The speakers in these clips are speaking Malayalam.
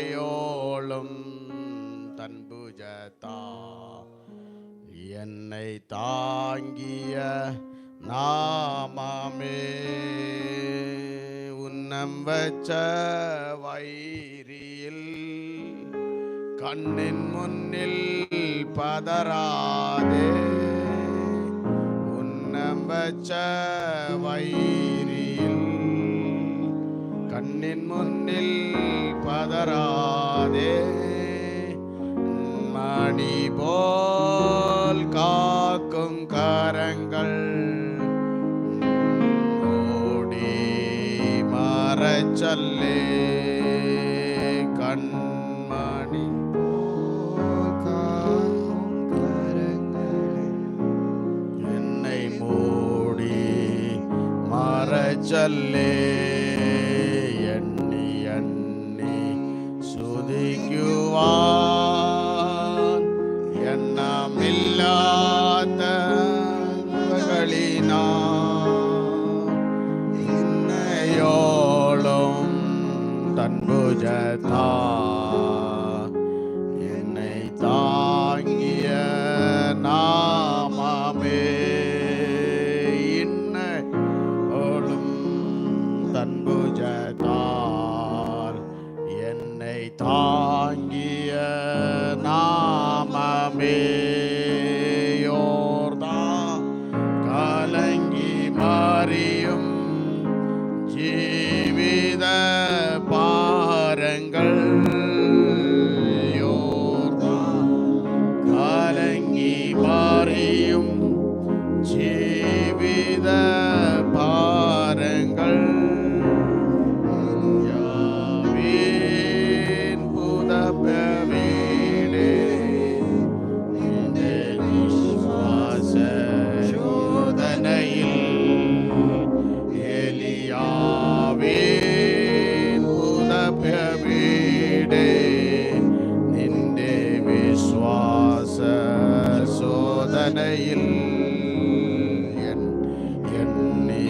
என்னையோளும் தன் புஜத்தா என்னை தாங்கிய நாமமே உன்னம் வச்ச வைரியில் கண்ணின் முன்னில் பதறாதே உன்னம் வச்ச வைரியில் கண்ணின் முன்னில் பதறாதே மணி போல் காக்கும் கரங்கள் ஓடி மறச்சல்லே கண்மணி காக்கும் கரங்கள் என்னை மூடி மறச்சல்லே எண்ணி எண்ணி சுதிக்குவான் எண்ணமில்லாத இன்னையோளும் தன் புஜத்தா என்னை தாங்கிய நாமமே இன்னையோளும் தன் புஜத்தால் என்னை தாங்கிய நாமமே யோர்தான் கலங்கி மாறியும் ஜீவித பாரங்கள் யோர்தான் கலங்கி மாறியும் ஜீவித பாரங்கள் யாவின் புதப்ப வீடே இந்த விசுவாச சோதனையில் எலியாவின் புதப்ப வீடே நின்றே விசுவாச சோதனையில் என்னை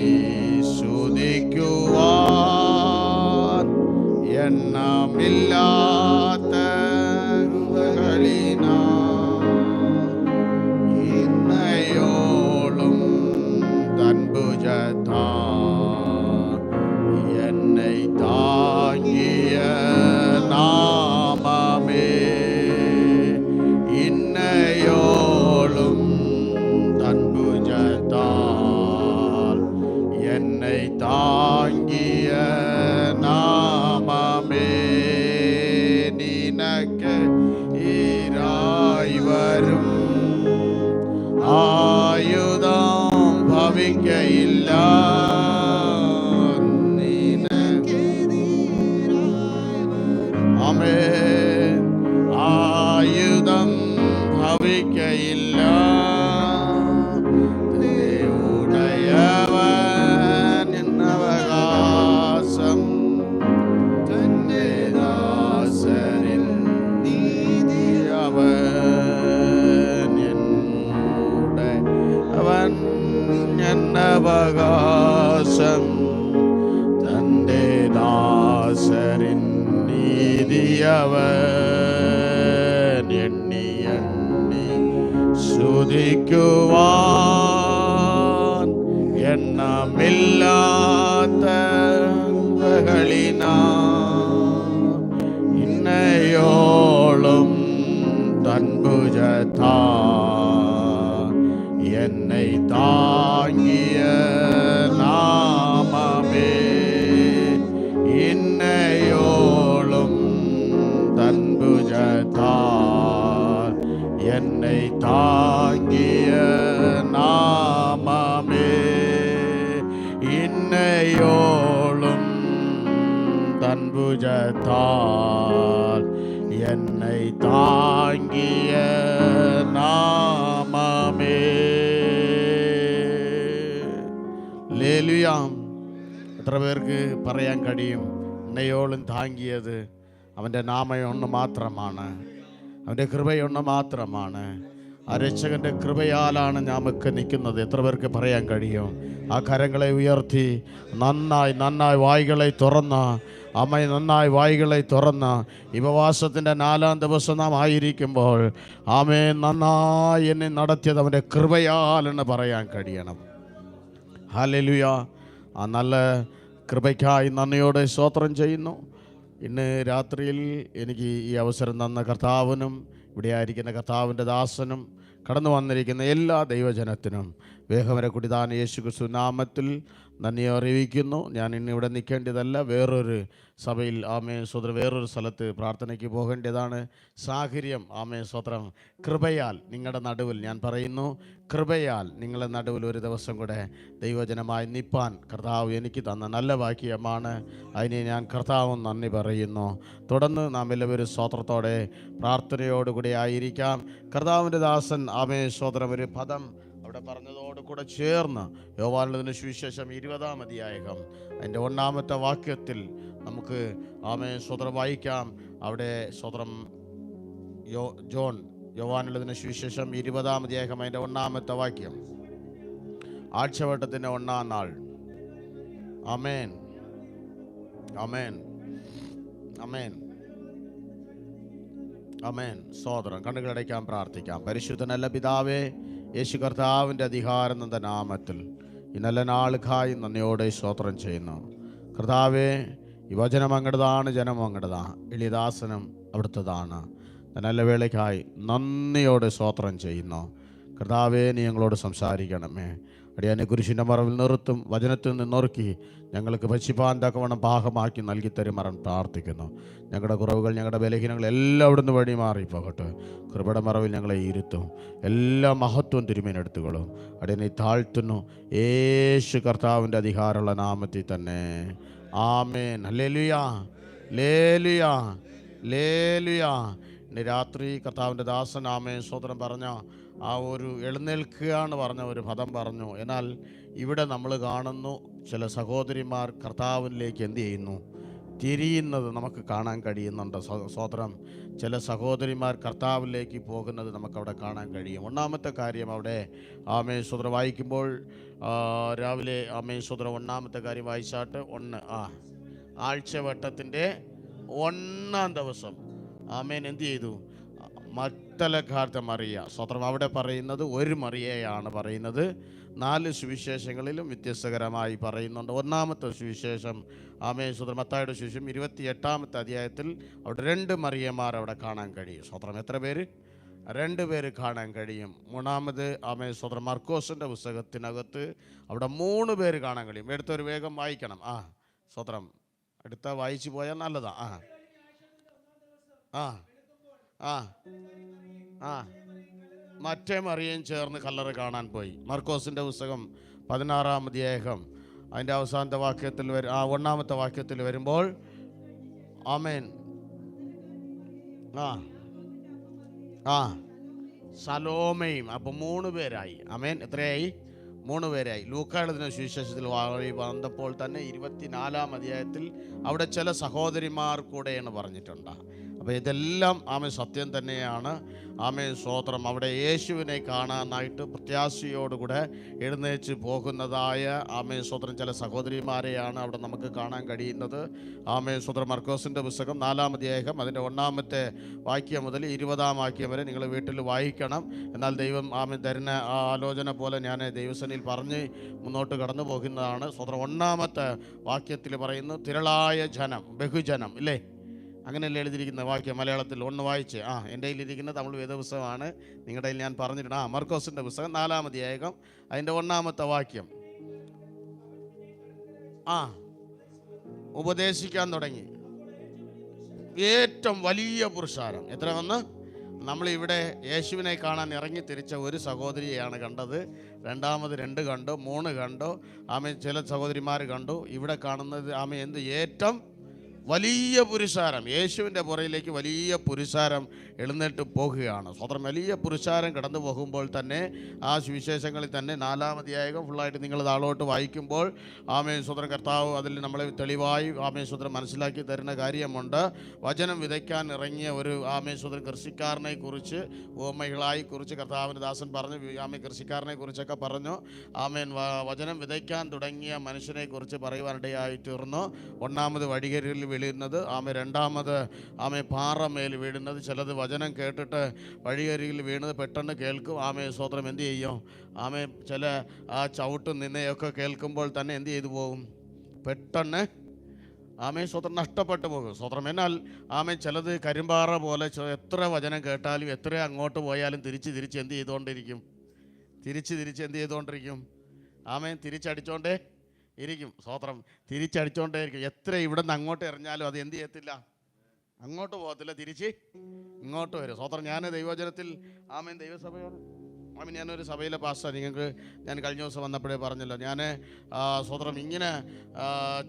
சுதிக்குவான் எண்ணமில்லாத இன்னையோளும் தன் புஜத்தா என்னை தாங்கிய நாமமே இன்னையோளும் தன் புஜத்தால் என்னை தாங்கிய நாமமே நினக்கு ஈராய் வரும் ஆயுதம் பவிக்கையில்ல ஆமென் ஆயுதம் பவிக்கையில்ல தேவனுடையவன் என்னவகாசம் தன்னை தாசரின் நீதி அவன் என்னுடையவன் என்னவகாசம் தன்னை தாசரின் நீதியவன் எண்ணி எண்ணி சுதிக்குவான் எண்ணமில்லாத இன்னையோளும் தன் புஜத்தா என்னை தாங்கிய நாமமே இன்னையோளும் தன் புஜத்தால் என்னை தாங்கிய நாமமே இன்னையோளும் தன் புஜத்தால் என்னை தாங்கிய നാമമേ. ലേലുയാം. എത്ര പേർക്ക് പറയാൻ കഴിയും എന്നെയോളം താങ്ങിയത് അവൻ്റെ നാമയൊന്ന് മാത്രമാണ്, അവൻ്റെ കൃപയൊന്ന് മാത്രമാണ്. ആ രക്ഷകൻ്റെ കൃപയാലാണ് നാമൊക്കെ നിൽക്കുന്നത്. എത്ര പേർക്ക് പറയാൻ കഴിയും? ആ കരങ്ങളെ ഉയർത്തി നന്നായി വായ്കളെ തുറന്ന് ആമേൻ. നന്നായി വായികളെ തുറന്ന് ഉപവാസത്തിൻ്റെ 4-ാം ദിവസം നാം ആയിരിക്കുമ്പോൾ ആമേൻ നന്നായി എന്നെ നടത്തിയത് അവൻ്റെ കൃപയാലെന്ന് പറയാൻ കഴിയണം. ഹല്ലേലൂയ. ആ നല്ല കൃപയ്ക്കായി നന്ദിയോടെ സ്തോത്രം ചെയ്യുന്നു. ഇന്ന് രാത്രിയിൽ എനിക്ക് ഈ അവസരം തന്ന കർത്താവിനും ഇവിടെ ആയിരിക്കുന്ന കർത്താവിൻ്റെ ദാസനും കടന്നു വന്നിരിക്കുന്ന എല്ലാ ദൈവജനത്തിനും വേഗവരക്കുടിതാൻ യേശു ക്രിസ്തു നാമത്തിൽ നന്ദി അറിയിക്കുന്നു. ഞാൻ ഇന്നിവിടെ നിൽക്കേണ്ടതല്ല, വേറൊരു സഭയിൽ സ്വത്രം വേറൊരു സ്ഥലത്ത് പ്രാർത്ഥനയ്ക്ക് പോകേണ്ടതാണ്. സാഹചര്യം സ്വത്രം കൃപയാൽ നിങ്ങളുടെ നടുവിൽ ഞാൻ പറയുന്നു, കൃപയാൽ നിങ്ങളുടെ നടുവിൽ ഒരു ദിവസം കൂടെ ദൈവജനമായി നിൽപ്പാൻ കർത്താവ് എനിക്ക് തന്ന നല്ല വാക്യമാണ്. അതിന് ഞാൻ കർത്താവും നന്ദി പറയുന്നു. തുടർന്ന് നാം എല്ലാവരും സ്തോത്രത്തോടെ പ്രാർത്ഥനയോടുകൂടി ആയിരിക്കാം. കർത്താവിൻ്റെ ദാസൻ സ്വത്രം ഒരു പദം അവിടെ പറഞ്ഞതോടുകൂടെ ചേർന്ന് യോഹന്നാന്റെ സുവിശേഷം 20-ാം അധ്യായം അതിൻ്റെ 1-ാമത്തെ വാക്യത്തിൽ നമുക്ക് സ്വത്രം വായിക്കാം. അവിടെ സ്വത്രം യോഹന്നാന്റെ സുവിശേഷം 20-ാം അധ്യായം അതിൻ്റെ 1-ാമത്തെ വാക്യം. ആഴ്ചവട്ടത്തിൻ്റെ 1-ാം നാൾ. ആമേൻ, ആമേൻ, ആമേൻ, ആമേൻ. സ്തോത്രം. കണ്ണുകളടയ്ക്കാൻ പ്രാർത്ഥിക്കാം. പരിശുദ്ധനല്ല പിതാവേ, യേശു കർത്താവിൻ്റെ അധികാരനന്ദ നാമത്തിൽ ഈ നല്ല നാളുകായി നന്ദിയോടെ സ്തോത്രം ചെയ്യുന്നു. കർത്താവേ, ഈ വചനം അങ്ങടതാണ്, ജനം അങ്ങടതാണ്, എളിദാസനം അവിടുത്തതാണ്. നല്ല വേളയ്ക്കായി നന്ദിയോടെ സ്തോത്രം ചെയ്യുന്നു. കർത്താവേ, നീ ഞങ്ങളോട് സംസാരിക്കണമേ. അടിയാനെ കുരിശിൻ്റെ മറവിൽ നിർത്തും, വചനത്തിൽ നിന്നൊറുക്കി ഞങ്ങൾക്ക് ഭക്ഷിപ്പാൻ തക്കവണ്ണം പാകമാക്കി നൽകിത്തരുമാറാൻ പ്രാർത്ഥിക്കുന്നു. ഞങ്ങളുടെ കുറവുകൾ, ഞങ്ങളുടെ ബലഹീനങ്ങൾ എല്ലാം അവിടുന്ന് വഴി മാറിപ്പോകട്ടെ. കൃപയുടെ മറവിൽ ഞങ്ങളെ ഇരുത്തും. എല്ലാ മഹത്വം തിരുമേനെടുത്തുകളും അടിയനെ താഴ്ത്തുന്നു, യേശു കർത്താവിൻ്റെ അധികാരമുള്ള നാമത്തിൽ തന്നെ. ആമേൻ. ഹല്ലേലൂയ, ഹല്ലേലൂയ, ഹല്ലേലൂയ. ഇന്ന് രാത്രി കർത്താവിൻ്റെ ദാസൻ സ്തോത്രം പറഞ്ഞ ആ ഒരു എഴുന്നേൽക്കുകയാണ് പറഞ്ഞ ഒരു പദം പറഞ്ഞു. എന്നാൽ ഇവിടെ നമ്മൾ കാണുന്നു ചില സഹോദരിമാർ കർത്താവിലേക്ക് എന്ത് ചെയ്യുന്നു, തിരിയുന്നത് നമുക്ക് കാണാൻ കഴിയുന്നുണ്ട്. സ്തോത്രം. ചില സഹോദരിമാർ കർത്താവിലേക്ക് പോകുന്നത് നമുക്കവിടെ കാണാൻ കഴിയും. 1-ാമത്തെ കാര്യം അവിടെ സ്വത്രം വായിക്കുമ്പോൾ രാവിലെ സ്വത്രം 1-ാമത്തെ കാര്യം വായിച്ചാട്ട് 1 ആഴ്ചവട്ടത്തിൻ്റെ 1-ാം ദിവസം എന്ത് ചെയ്തു? മഗ്ദലക്കാരത്തെ മറിയ. സ്വത്രം. അവിടെ പറയുന്നത് ഒരു മറിയയാണ് പറയുന്നത്. 4 സുവിശേഷങ്ങളിലും വ്യത്യസ്തകരമായി പറയുന്നുണ്ട്. 1-ാമത്തെ സുവിശേഷം സ്വത്രം മത്തായിയുടെ സുവിശേഷം 28-ാമത്തെ അധ്യായത്തിൽ അവിടെ 2 മറിയമാർ അവിടെ കാണാൻ കഴിയും. സ്വത്രം. എത്ര പേര്? 2 പേര് കാണാൻ കഴിയും. 3-ാമത് സ്വത്രം മർക്കോസിൻ്റെ പുസ്തകത്തിനകത്ത് അവിടെ 3 പേര് കാണാൻ കഴിയും. എടുത്തൊരു വേഗം വായിക്കണം. സ്വത്രം. എടുത്ത വായിച്ചു പോയാൽ നല്ലതാ. മറ്റേ മറിയയും ചേർന്ന് കല്ലറ കാണാൻ പോയി. മർക്കോസിൻ്റെ പുസ്തകം 16-ാം അധ്യായം അതിൻ്റെ അവസാനത്തെ വാക്യത്തിൽ 1-ാമത്തെ വാക്യത്തിൽ വരുമ്പോൾ ആമേൻ സലോമയും. അപ്പോൾ 3 പേരായി. ആമേൻ. എത്രയായി? 3 പേരായി. ലൂക്കായുടെ സുവിശേഷത്തിൽ വന്നപ്പോൾ തന്നെ 24-ാം അധ്യായത്തിൽ അവിടെ ചില സഹോദരിമാർ കൂടെയാണ് പറഞ്ഞിട്ടുണ്ട്. അപ്പോൾ ഇതെല്ലാം സത്യം തന്നെയാണ്. സ്തോത്രം. അവിടെ യേശുവിനെ കാണാനായിട്ട് പ്രത്യാശയോടുകൂടെ എഴുന്നേറ്റ് പോകുന്നതായ സ്തോത്രം ചില സഹോദരിമാരെയാണ് അവിടെ നമുക്ക് കാണാൻ കഴിയുന്നത്. സ്തോത്രം. മർക്കോസിൻ്റെ പുസ്തകം 4-ാം അധ്യായം അതിൻ്റെ 1-ാമത്തെ വാക്യം മുതൽ 20-ാം വാക്യം വരെ നിങ്ങൾ വീട്ടിൽ വായിക്കണം. എന്നാൽ ദൈവം തരുന്ന ആലോചന പോലെ ഞാൻ ദൈവസേനയിൽ പറഞ്ഞ് മുന്നോട്ട് കടന്നു പോകുന്നതാണ്. സ്തോത്രം. 1-ാമത്തെ വാക്യത്തിൽ പറയുന്നു, തിരളായ ജനം, ബഹുജനം. ഇല്ലേ? അങ്ങനെയല്ലേ എഴുതിയിരിക്കുന്ന വാക്യം? മലയാളത്തിൽ ഒന്ന് വായിച്ച്. എൻ്റെ കയ്യിലിരിക്കുന്ന തമിഴ് വേദപുസ്തകമാണ്. നിങ്ങളുടെ കയ്യിൽ ഞാൻ പറഞ്ഞിട്ടുണ്ട്. മർക്കോസിൻ്റെ പുസ്തകം 4-ാം അധ്യായം അതിൻ്റെ 1-ാമത്തെ വാക്യം. ഉപദേശിക്കാൻ തുടങ്ങി. ഏറ്റവും വലിയ പുരുഷാരം. എത്ര വന്ന്? നമ്മളിവിടെ യേശുവിനെ കാണാൻ ഇറങ്ങി തിരിച്ച ഒരു സഹോദരിയെയാണ് കണ്ടത്. 2-ാമത് 2 കണ്ടു, 3 കണ്ടു. ചില സഹോദരിമാർ കണ്ടു. ഇവിടെ കാണുന്നത് എന്ത്? ഏറ്റവും വലിയ പുരുഷാരം. യേശുവിൻ്റെ പുറയിലേക്ക് വലിയ പുരുഷാരം എഴുന്നേറ്റ് പോകുകയാണ്. സ്വതന്ത്രം. വലിയ പുരുഷാരം കടന്നു പോകുമ്പോൾ തന്നെ ആ സുവിശേഷങ്ങളിൽ തന്നെ 4-ാം അധ്യായം ഫുള്ളായിട്ട് നിങ്ങൾ താഴോട്ട് വായിക്കുമ്പോൾ സ്വതന്ത്ര കർത്താവ് അതിൽ നമ്മളെ തെളിവായി സ്വതന്ത്രം മനസ്സിലാക്കി തരുന്ന കാര്യമുണ്ട്. വചനം വിതയ്ക്കാൻ ഇറങ്ങിയ ഒരു സ്വതന്ത്ര കൃഷിക്കാരനെ കുറിച്ച് ഓമകളായി കുറിച്ച് കർത്താവിൻ്റെ ദാസൻ പറഞ്ഞു. കൃഷിക്കാരനെ കുറിച്ചൊക്കെ പറഞ്ഞു. വചനം വിതയ്ക്കാൻ തുടങ്ങിയ മനുഷ്യനെ കുറിച്ച് പറയുവാനിടയായി തീർന്നു. 1-ാമത് വഴികരിൽ വീഴുന്നത്, രണ്ടാമത് പാറമേൽ വീഴുന്നത്. ചിലത് വചനം കേട്ടിട്ട് വഴിയരികിൽ വീണത് പെട്ടെന്ന് കേൾക്കും. സ്വത്രം എന്ത് ചെയ്യും? ചില ചവിട്ടും നിന്നയൊക്കെ കേൾക്കുമ്പോൾ തന്നെ എന്ത് ചെയ്തു പോകും? പെട്ടെന്ന് സ്വത്രം നഷ്ടപ്പെട്ടു പോകും. സ്വത്രം എന്നാൽ ചിലത് കരിമ്പാറ പോലെ എത്ര വചനം കേട്ടാലും എത്ര അങ്ങോട്ട് പോയാലും തിരിച്ച് എന്ത് ചെയ്തുകൊണ്ടിരിക്കും? തിരിച്ച് എന്ത് ചെയ്തുകൊണ്ടിരിക്കും? തിരിച്ചടിച്ചോണ്ടേ ഇരിക്കും. സ്വത്രം തിരിച്ചടിച്ചോണ്ടേ ഇരിക്കും. എത്ര ഇവിടെ നിന്ന് അങ്ങോട്ട് എറിഞ്ഞാലും അത് എന്ത് ചെയ്യത്തില്ല? അങ്ങോട്ട് പോകത്തില്ല, തിരിച്ച് ഇങ്ങോട്ട് വരും. സ്വത്രം ഞാൻ ദൈവവചനത്തിൽ ദൈവസഭയോട് ഞാനൊരു സഭയിലെ പാസ്റ്റർ, നിങ്ങൾക്ക് ഞാൻ കഴിഞ്ഞ ദിവസം വന്നപ്പോഴേ പറഞ്ഞല്ലോ, ഞാൻ സ്വതന്ത്രം ഇങ്ങനെ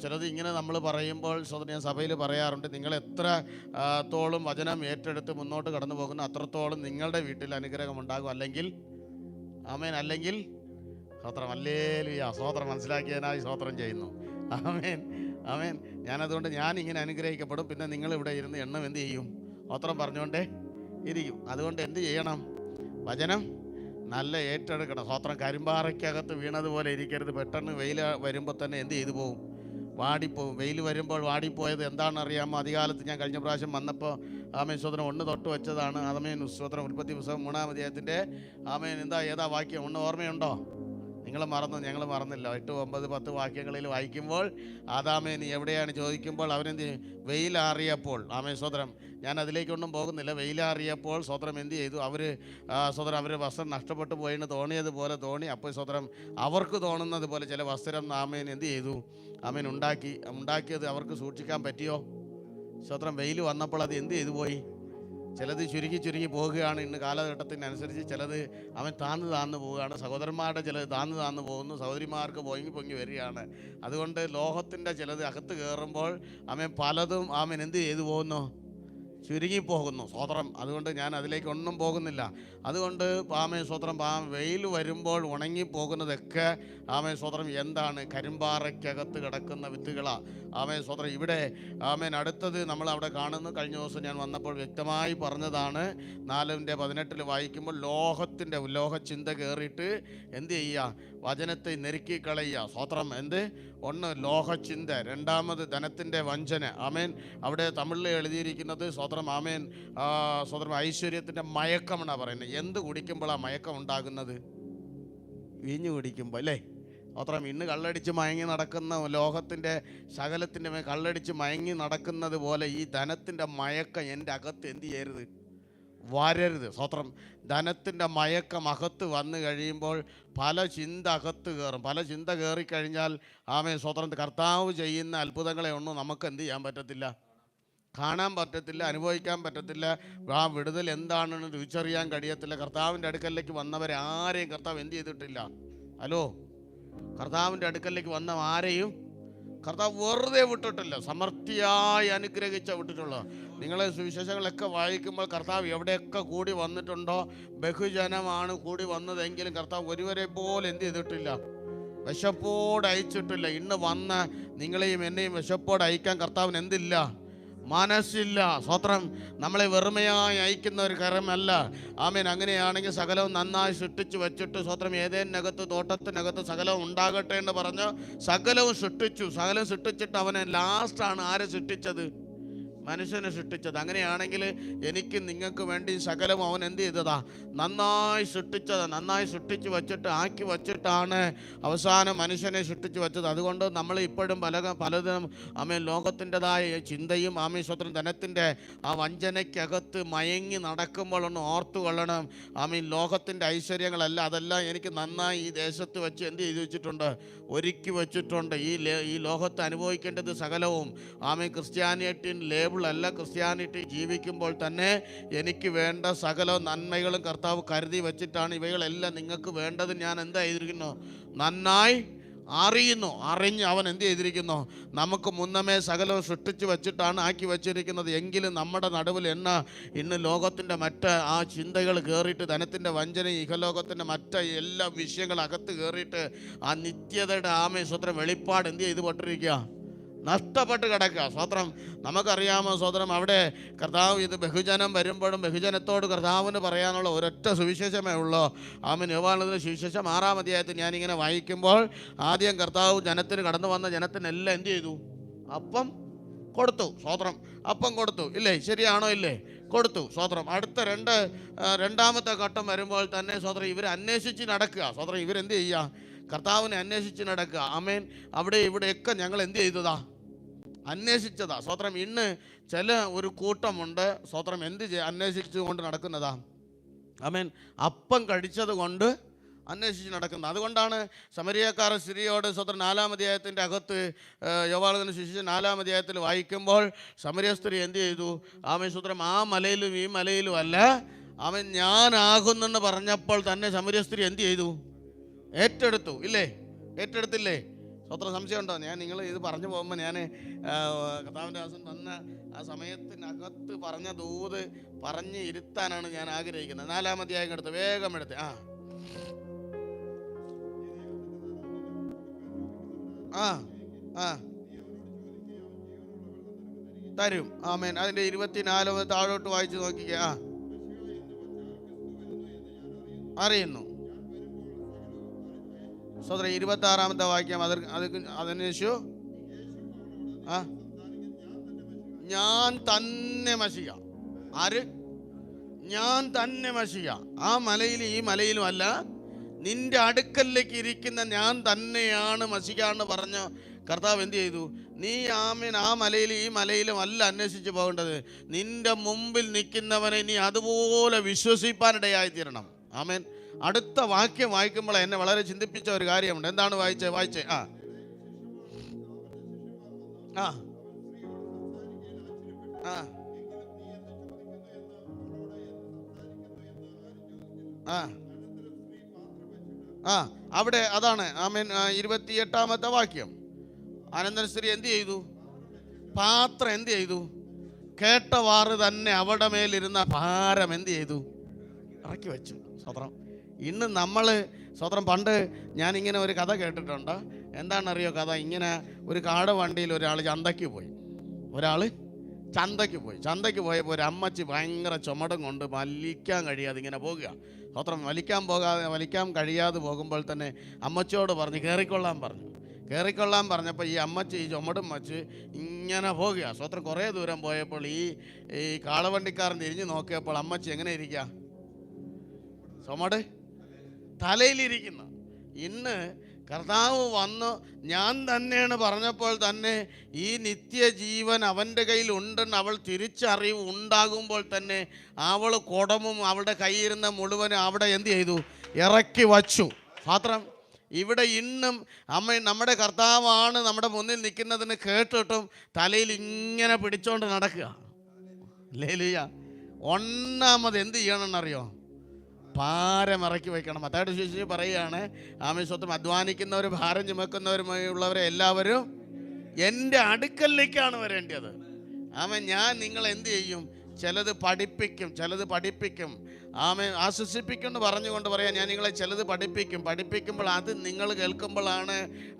ചിലത് ഇങ്ങനെ നമ്മൾ പറയുമ്പോൾ സ്വതന്ത്രം ഞാൻ സഭയിൽ പറയാറുണ്ട്, നിങ്ങൾ എത്രത്തോളം വചനം ഏറ്റെടുത്ത് മുന്നോട്ട് കടന്നു പോകുന്നു അത്രത്തോളം നിങ്ങളുടെ വീട്ടിൽ അനുഗ്രഹം ഉണ്ടാകും. അല്ലെങ്കിൽ അല്ലെങ്കിൽ സ്വതന്ത്രം ഹല്ലേലൂയ, സ്വതന്ത്രം മനസ്സിലാക്കിയതിനായി സ്വതന്ത്രം ചെയ്യുന്നു. ഞാനതുകൊണ്ട് ഞാൻ ഇങ്ങനെ അനുഗ്രഹിക്കപ്പെടും. പിന്നെ നിങ്ങളിവിടെ ഇരുന്ന് എണ്ണം എന്ത് ചെയ്യും? സ്വതന്ത്രം പറഞ്ഞുകൊണ്ടേ ഇരിക്കും. അതുകൊണ്ട് എന്ത് ചെയ്യണം? വചനം നല്ല ഏറ്റെടുക്കണം. സ്വത്രം കരിമ്പാറയ്ക്കകത്ത് വീണതുപോലെ ഇരിക്കരുത്. പെട്ടെന്ന് വെയിൽ വരുമ്പോൾ തന്നെ എന്ത് ചെയ്തു പോകും? വാടിപ്പോവും. വെയിൽ വരുമ്പോൾ വാടിപ്പോയത് എന്താണെന്ന് അറിയാമോ? അധികാലത്ത് ഞാൻ കഴിഞ്ഞ പ്രാവശ്യം വന്നപ്പോൾ സ്വതന്ത്രം 1 തൊട്ട് വെച്ചതാണ്. സ്വതന്ത്രം ഉൽപ്പത്തി പുസ്തകം 3-ാം അധ്യായത്തിൻ്റെ ഏതാ വാക്യം? ഓർമ്മയുണ്ടോ? നിങ്ങൾ മറന്നു, ഞങ്ങൾ മറന്നില്ല. 8, 9, 10 വാക്യങ്ങളിൽ വായിക്കുമ്പോൾ നീ എവിടെയാണ് ചോദിക്കുമ്പോൾ അവനെന്ത് ചെയ്യും? വെയിലാറിയപ്പോൾ സ്വതന്ത്രം ഞാൻ അതിലേക്കൊന്നും പോകുന്നില്ല. വെയിലാറിയപ്പോൾ സ്വതന്ത്രം എന്ത് ചെയ്തു? സ്വതന്ത്രം അവർ വസ്ത്രം നഷ്ടപ്പെട്ടു പോയെന്ന് തോന്നിയതുപോലെ തോന്നി. അപ്പോൾ സ്വതന്ത്രം അവർക്ക് തോന്നുന്നത് പോലെ ചില വസ്ത്രം എന്ത് ചെയ്തു? ഉണ്ടാക്കിയത് അവർക്ക് സൂക്ഷിക്കാൻ പറ്റിയോ? സ്വതന്ത്രം വെയിൽ വന്നപ്പോൾ അത് എന്ത് ചെയ്തു പോയി? ചിലത് ചുരുങ്ങി പോവുകയാണ്. ഇന്ന് കാലഘട്ടത്തിനനുസരിച്ച് ചിലത് താന്ന് പോവുകയാണ്. സഹോദരന്മാരുടെ ചിലത് താന്ന് പോകുന്നു. സഹോദരിമാർക്ക് പൊങ്ങി വരികയാണ്. അതുകൊണ്ട് ലോകത്തിൻ്റെ ചിലത് അകത്ത് കയറുമ്പോൾ പലതും എന്ത് ചെയ്തു പോകുന്നു? ചുരുങ്ങിപ്പോകുന്നു. സ്വതന്ത്രം അതുകൊണ്ട് ഞാൻ അതിലേക്കൊന്നും പോകുന്നില്ല. അതുകൊണ്ട് സ്വതന്ത്രം വെയിൽ വരുമ്പോൾ ഉണങ്ങിപ്പോകുന്നതൊക്കെ സ്വതന്ത്രം എന്താണ്? കരിമ്പാറയ്ക്കകത്ത് കിടക്കുന്ന വിത്തുകളാണ്. സ്വതന്ത്രം ഇവിടെ അടുത്തത് നമ്മൾ അവിടെ കാണുന്നു. കഴിഞ്ഞ ദിവസം ഞാൻ വന്നപ്പോൾ വ്യക്തമായി പറഞ്ഞതാണ്. 4:18 വായിക്കുമ്പോൾ ലോഹച്ചിന്ത കയറിയിട്ട് എന്ത് ചെയ്യുക? വചനത്തെ നെരുക്കിക്കളയുക. സ്വതന്ത്രം ഒന്ന് ലോഹച്ചിന്ത, രണ്ടാമത് ധനത്തിൻ്റെ വഞ്ചന. അവിടെ തമിഴിൽ എഴുതിയിരിക്കുന്നത് സ്വതന്ത്രം സ്വതന്ത്രം ഐശ്വര്യത്തിൻ്റെ മയക്കമെന്നാണ് പറയുന്നത്. എന്ത് കുടിക്കുമ്പോഴാണ് മയക്കം ഉണ്ടാകുന്നത്? വീഞ്ഞു കുടിക്കുമ്പോൾ അല്ലേ? സ്വതന്ത്രം ഇന്ന് കള്ളടിച്ച് മയങ്ങി നടക്കുന്ന ലോകത്തിൻ്റെ സകലത്തിൻ്റെ കള്ളടിച്ച് മയങ്ങി നടക്കുന്നത് പോലെ ഈ ധനത്തിൻ്റെ മയക്കം എൻ്റെ അകത്ത് എന്ത് ചെയ്യരുത്? വരരുത്. സ്വതന്ത്രം ധനത്തിൻ്റെ മയക്കം അകത്ത് വന്നു കഴിയുമ്പോൾ പല ചിന്ത അകത്ത് കയറും. പല ചിന്ത കയറിക്കഴിഞ്ഞാൽ സ്വതന്ത്രം കർത്താവ് ചെയ്യുന്ന അത്ഭുതങ്ങളെ ഒന്നും നമുക്ക് എന്ത് ചെയ്യാൻ പറ്റത്തില്ല? കാണാൻ പറ്റത്തില്ല, അനുഭവിക്കാൻ പറ്റത്തില്ല. വിടുതൽ എന്താണെന്ന് രുചിച്ചറിയാൻ കഴിയത്തില്ല. കർത്താവിൻ്റെ അടുക്കലേക്ക് വന്നവരെ ആരെയും കർത്താവ് എന്ത് ചെയ്തിട്ടില്ല? ഹലോ, കർത്താവിൻ്റെ അടുക്കലേക്ക് വന്ന ആരെയും കർത്താവ് വെറുതെ വിട്ടിട്ടില്ല. സമൃദ്ധിയായി വിട്ടിട്ടുള്ളൂ. നിങ്ങളെ സുവിശേഷങ്ങളൊക്കെ വായിക്കുമ്പോൾ കർത്താവ് എവിടെയൊക്കെ കൂടി വന്നിട്ടുണ്ടോ? ബഹുജനമാണ് കൂടി വന്നതെങ്കിലും കർത്താവ് ഒരുവരെ പോലെ എന്ത് ചെയ്തിട്ടില്ല? വിശപ്പോട് അയച്ചിട്ടില്ല. ഇന്ന് വന്ന് നിങ്ങളെയും എന്നെയും വിശപ്പോട് അയക്കാൻ കർത്താവിന് എന്തില്ല? മനസ്സില്ല. സ്വത്രം നമ്മളെ വെറുമയായി അയക്കുന്ന ഒരു കരമല്ല. അങ്ങനെയാണെങ്കിൽ സകലവും നന്നായി സൃഷ്ടിച്ചു വെച്ചിട്ട് സ്വത്രം ഏതേനകത്ത് തോട്ടത്തിനകത്ത് സകലവും ഉണ്ടാകട്ടെ എന്ന് പറഞ്ഞ് സകലവും സൃഷ്ടിച്ചിട്ട് അവനെ ലാസ്റ്റാണ് ആരെ സൃഷ്ടിച്ചത്? മനുഷ്യനെ സൃഷ്ടിച്ചത്. അങ്ങനെയാണെങ്കിൽ എനിക്ക് നിങ്ങൾക്ക് വേണ്ടി സകലം അവൻ എന്ത് ചെയ്തതാ? നന്നായി സൃഷ്ടിച്ചു വച്ചിട്ട് ആക്കി വച്ചിട്ടാണ് അവസാനം മനുഷ്യനെ സൃഷ്ടിച്ചു വെച്ചത്. അതുകൊണ്ട് നമ്മൾ ഇപ്പോഴും പലതും ലോകത്തിൻ്റെതായ ചിന്തയും സ്വത്രം ധനത്തിൻ്റെ വഞ്ചനയ്ക്കകത്ത് മയങ്ങി നടക്കുമ്പോൾ ഒന്ന് ഓർത്തു കൊള്ളണം. ലോകത്തിൻ്റെ ഐശ്വര്യങ്ങളല്ല, അതെല്ലാം എനിക്ക് നന്നായി ഈ ദേശത്ത് വെച്ച് എന്ത് ചെയ്തു വെച്ചിട്ടുണ്ട്? ഒരുക്കി വെച്ചിട്ടുണ്ട്. ഈ ലോകത്ത് അനുഭവിക്കേണ്ടത് സകലവും ക്രിസ്ത്യാനിറ്റി അല്ല. ക്രിസ്ത്യാനിറ്റി ജീവിക്കുമ്പോൾ തന്നെ എനിക്ക് വേണ്ട സകല നന്മകളും കർത്താവ് കരുതി വെച്ചിട്ടാണ്. ഇവകളെല്ലാം നിങ്ങൾക്ക് വേണ്ടത് ഞാൻ എന്താ ചെയ്തിരിക്കുന്നു? നന്നായി അറിഞ്ഞ് അവൻ എന്ത് ചെയ്തിരിക്കുന്നു? നമുക്ക് മുന്നമേ സകലവും സൃഷ്ടിച്ചു വെച്ചിട്ടാണ് ആക്കി വെച്ചിരിക്കുന്നത്. എങ്കിലും നമ്മുടെ നടുവിൽ ഇന്ന് ലോകത്തിൻ്റെ മറ്റ് ചിന്തകൾ കയറിയിട്ട് ധനത്തിൻ്റെ വഞ്ചന, ഇഹലോകത്തിൻ്റെ മറ്റ് എല്ലാ വിഷയങ്ങളും അകത്ത് കയറിയിട്ട് നിത്യതയുടെ സ്വത്രം വെളിപ്പാട് എന്ത് ചെയ്ത് പെട്ടിരിക്കുക? നഷ്ടപ്പെട്ട് കിടക്കുക. സ്വത്രം നമുക്കറിയാമോ? സ്വത്രം അവിടെ കർത്താവ് ഇത് ബഹുജനം വരുമ്പോഴും ബഹുജനത്തോട് കർത്താവിന് പറയാനുള്ള ഒരൊറ്റ സുവിശേഷമേ ഉള്ളൂ. യോഹന്നാന്റെ സുവിശേഷം 6-ാം അധ്യായത്തിൽ ഞാനിങ്ങനെ വായിക്കുമ്പോൾ ആദ്യം കർത്താവ് ജനത്തിന് കടന്നു വന്ന ജനത്തിനെല്ലാം എന്ത് ചെയ്തു? അപ്പം കൊടുത്തു. സ്വോത്രം. അപ്പം കൊടുത്തു ഇല്ലേ? ശരിയാണോ? ഇല്ലേ? കൊടുത്തു. സ്വോത്രം. അടുത്ത രണ്ടാമത്തെ ഘട്ടം വരുമ്പോൾ തന്നെ സ്വോത്രം ഇവർ അന്വേഷിച്ച് നടക്കുക. സ്വോത്രം. ഇവരെന്ത് ചെയ്യുക? കർത്താവിനെ അന്വേഷിച്ച് നടക്കുക. ആമേൻ. അവിടെ ഇവിടെയൊക്കെ ഞങ്ങൾ എന്ത് ചെയ്തതാ? അന്വേഷിച്ചതാ. സ്വോത്രം. ഇന്ന് ചില ഒരു കൂട്ടമുണ്ട് സ്വോത്രം എന്ത് അന്വേഷിച്ചു കൊണ്ട് നടക്കുന്നതാ? ആമേൻ. അപ്പം കഴിച്ചത് കൊണ്ട് അന്വേഷിച്ച് നടക്കുന്നത്. അതുകൊണ്ടാണ് ശമരിയക്കാരൻ സ്ത്രീയോട് സ്വോത്രം 4-ാം അധ്യായത്തിൻ്റെ അകത്ത് യോവാനത്തിന് ശിശിച്ച് 4-ാം അധ്യായത്തിൽ വായിക്കുമ്പോൾ ശമരിയ സ്ത്രീ എന്ത് ചെയ്തു? ആമേൻ. സ്വോത്രം. ആ മലയിലും ഈ മലയിലും അല്ല ആമേൻ ഞാനാകുന്നെന്ന് പറഞ്ഞപ്പോൾ തന്നെ ശമരിയ സ്ത്രീ എന്ത് ചെയ്തു? ഏറ്റെടുത്തു ഇല്ലേ? ഏറ്റെടുത്തില്ലേ? സ്വോത്രം. സംശയമുണ്ടോ? ഞാൻ നിങ്ങൾ ഇത് പറഞ്ഞു പോകുമ്പോൾ ഞാൻ കർത്താവിൻ്റെ ദാസൻ വന്ന ആ സമയത്തിനകത്ത് പറഞ്ഞ ദൂത് പറഞ്ഞ് ഇരുത്താനാണ് ഞാൻ ആഗ്രഹിക്കുന്നത്. 4-ാം അധ്യായം എടുത്ത് വേഗം എടുത്ത് തരും. ആമേൻ. അതിൻ്റെ 24 താഴോട്ട് വായിച്ച് നോക്കിക്കേ. അറിയുന്നു. സോദര 26-ാമത്തെ വാക്യം. അതിനേശു ഞാൻ തന്നെ മശിയ. ആര്? ഞാൻ തന്നെ മശിയ. ആ മലയിലും ഈ മലയിലും അല്ല, നിന്റെ അടുക്കലേക്ക് ഇരിക്കുന്ന ഞാൻ തന്നെയാണ് മശിയാന്ന് പറഞ്ഞ കർത്താവ് എന്ത് ചെയ്തു? നീ ആമേൻ ആ മലയിലും ഈ മലയിലും അല്ല അന്വേഷിച്ച് പോകേണ്ടത്. നിന്റെ മുമ്പിൽ നിൽക്കുന്നവനെ നീ അതുപോലെ വിശ്വസിപ്പാനിടയായി തീരണം. ആമേൻ. അടുത്ത വാക്യം വായിക്കുമ്പോൾ എന്നെ വളരെ ചിന്തിപ്പിച്ച ഒരു കാര്യമുണ്ട്. എന്താണ് വായിച്ചേ? അവിടെ അതാണ്. ആമേൻ. 28-ാമത്തെ വാക്യം. അനന്തര സ്ത്രീ എന്ത് ചെയ്തു? പാത്രം എന്ത് ചെയ്തു? കേട്ടവാറ് തന്നെ അവിടെ മേലിരുന്ന ഭാരം എന്ത് ചെയ്തു? ഇറക്കി വെച്ചു. സ്വത്രം. ഇന്ന് നമ്മൾ സ്വത്രം. പണ്ട് ഞാനിങ്ങനെ ഒരു കഥ കേട്ടിട്ടുണ്ട്. എന്താണെന്നറിയോ കഥ? ഇങ്ങനെ ഒരു കാട് വണ്ടിയിൽ ഒരാൾ ചന്തയ്ക്ക് പോയി. ചന്തയ്ക്ക് പോയപ്പോൾ ഒരു അമ്മച്ചി ഭയങ്കര ചുമടും കൊണ്ട് വലിക്കാൻ കഴിയാതെ ഇങ്ങനെ പോകുക. സ്വത്രം. വലിക്കാൻ കഴിയാതെ പോകുമ്പോൾ തന്നെ അമ്മച്ചിയോട് പറഞ്ഞു കയറിക്കൊള്ളാൻ പറഞ്ഞപ്പോൾ ഈ അമ്മച്ചി ഈ ചുമടും വച്ച് ഇങ്ങനെ പോകുക. സ്വത്രം. കുറേ ദൂരം പോയപ്പോൾ ഈ കാളവണ്ടിക്കാരൻ തിരിഞ്ഞു നോക്കിയപ്പോൾ അമ്മച്ചി എങ്ങനെ ഇരിക്കുക? ചുമട് തലയിലിരിക്കുന്നു. ഇന്ന് കർത്താവ് വന്ന് ഞാൻ തന്നെയാണ് പറഞ്ഞപ്പോൾ തന്നെ ഈ നിത്യജീവൻ അവൻ്റെ കയ്യിൽ ഉണ്ടെന്ന് അവൾ തിരിച്ചറിവ് ഉണ്ടാകുമ്പോൾ തന്നെ അവൾ കുടമും അവളുടെ കയ്യിരുന്ന മുഴുവനും അവിടെ എന്ത് ചെയ്തു? ഇറക്കി വച്ചു. മാത്രം. ഇവിടെ ഇന്നും നമ്മുടെ കർത്താവാണ് നമ്മുടെ മുന്നിൽ നിൽക്കുന്നതിന് കേട്ടിട്ടും തലയിൽ ഇങ്ങനെ പിടിച്ചോണ്ട് നടക്കുക. ഹല്ലേലൂയ. ഒന്നാമത് എന്ത് ചെയ്യണമെന്നറിയോ? ഭാരം ഇറക്കി വയ്ക്കണം. മത്തായിയുടെ സുവിശേഷം പറയുകയാണ്, ആമേൻ. സ്വന്തം അധ്വാനിക്കുന്നവർ ഭാരം ചുമക്കുന്നവരുമായുള്ളവരെ എല്ലാവരും എൻ്റെ അടുക്കലേക്കാണ് വരേണ്ടത്. ആമേൻ. ഞാൻ നിങ്ങൾ എന്ത് ചെയ്യും? ചിലത് പഠിപ്പിക്കും. ആമേൻ. ആശ്വസിപ്പിക്കും എന്ന് പറഞ്ഞുകൊണ്ട് പറയാം, ഞാൻ നിങ്ങളെ ചിലത് പഠിപ്പിക്കുമ്പോൾ അത് നിങ്ങൾ കേൾക്കുമ്പോഴാണ്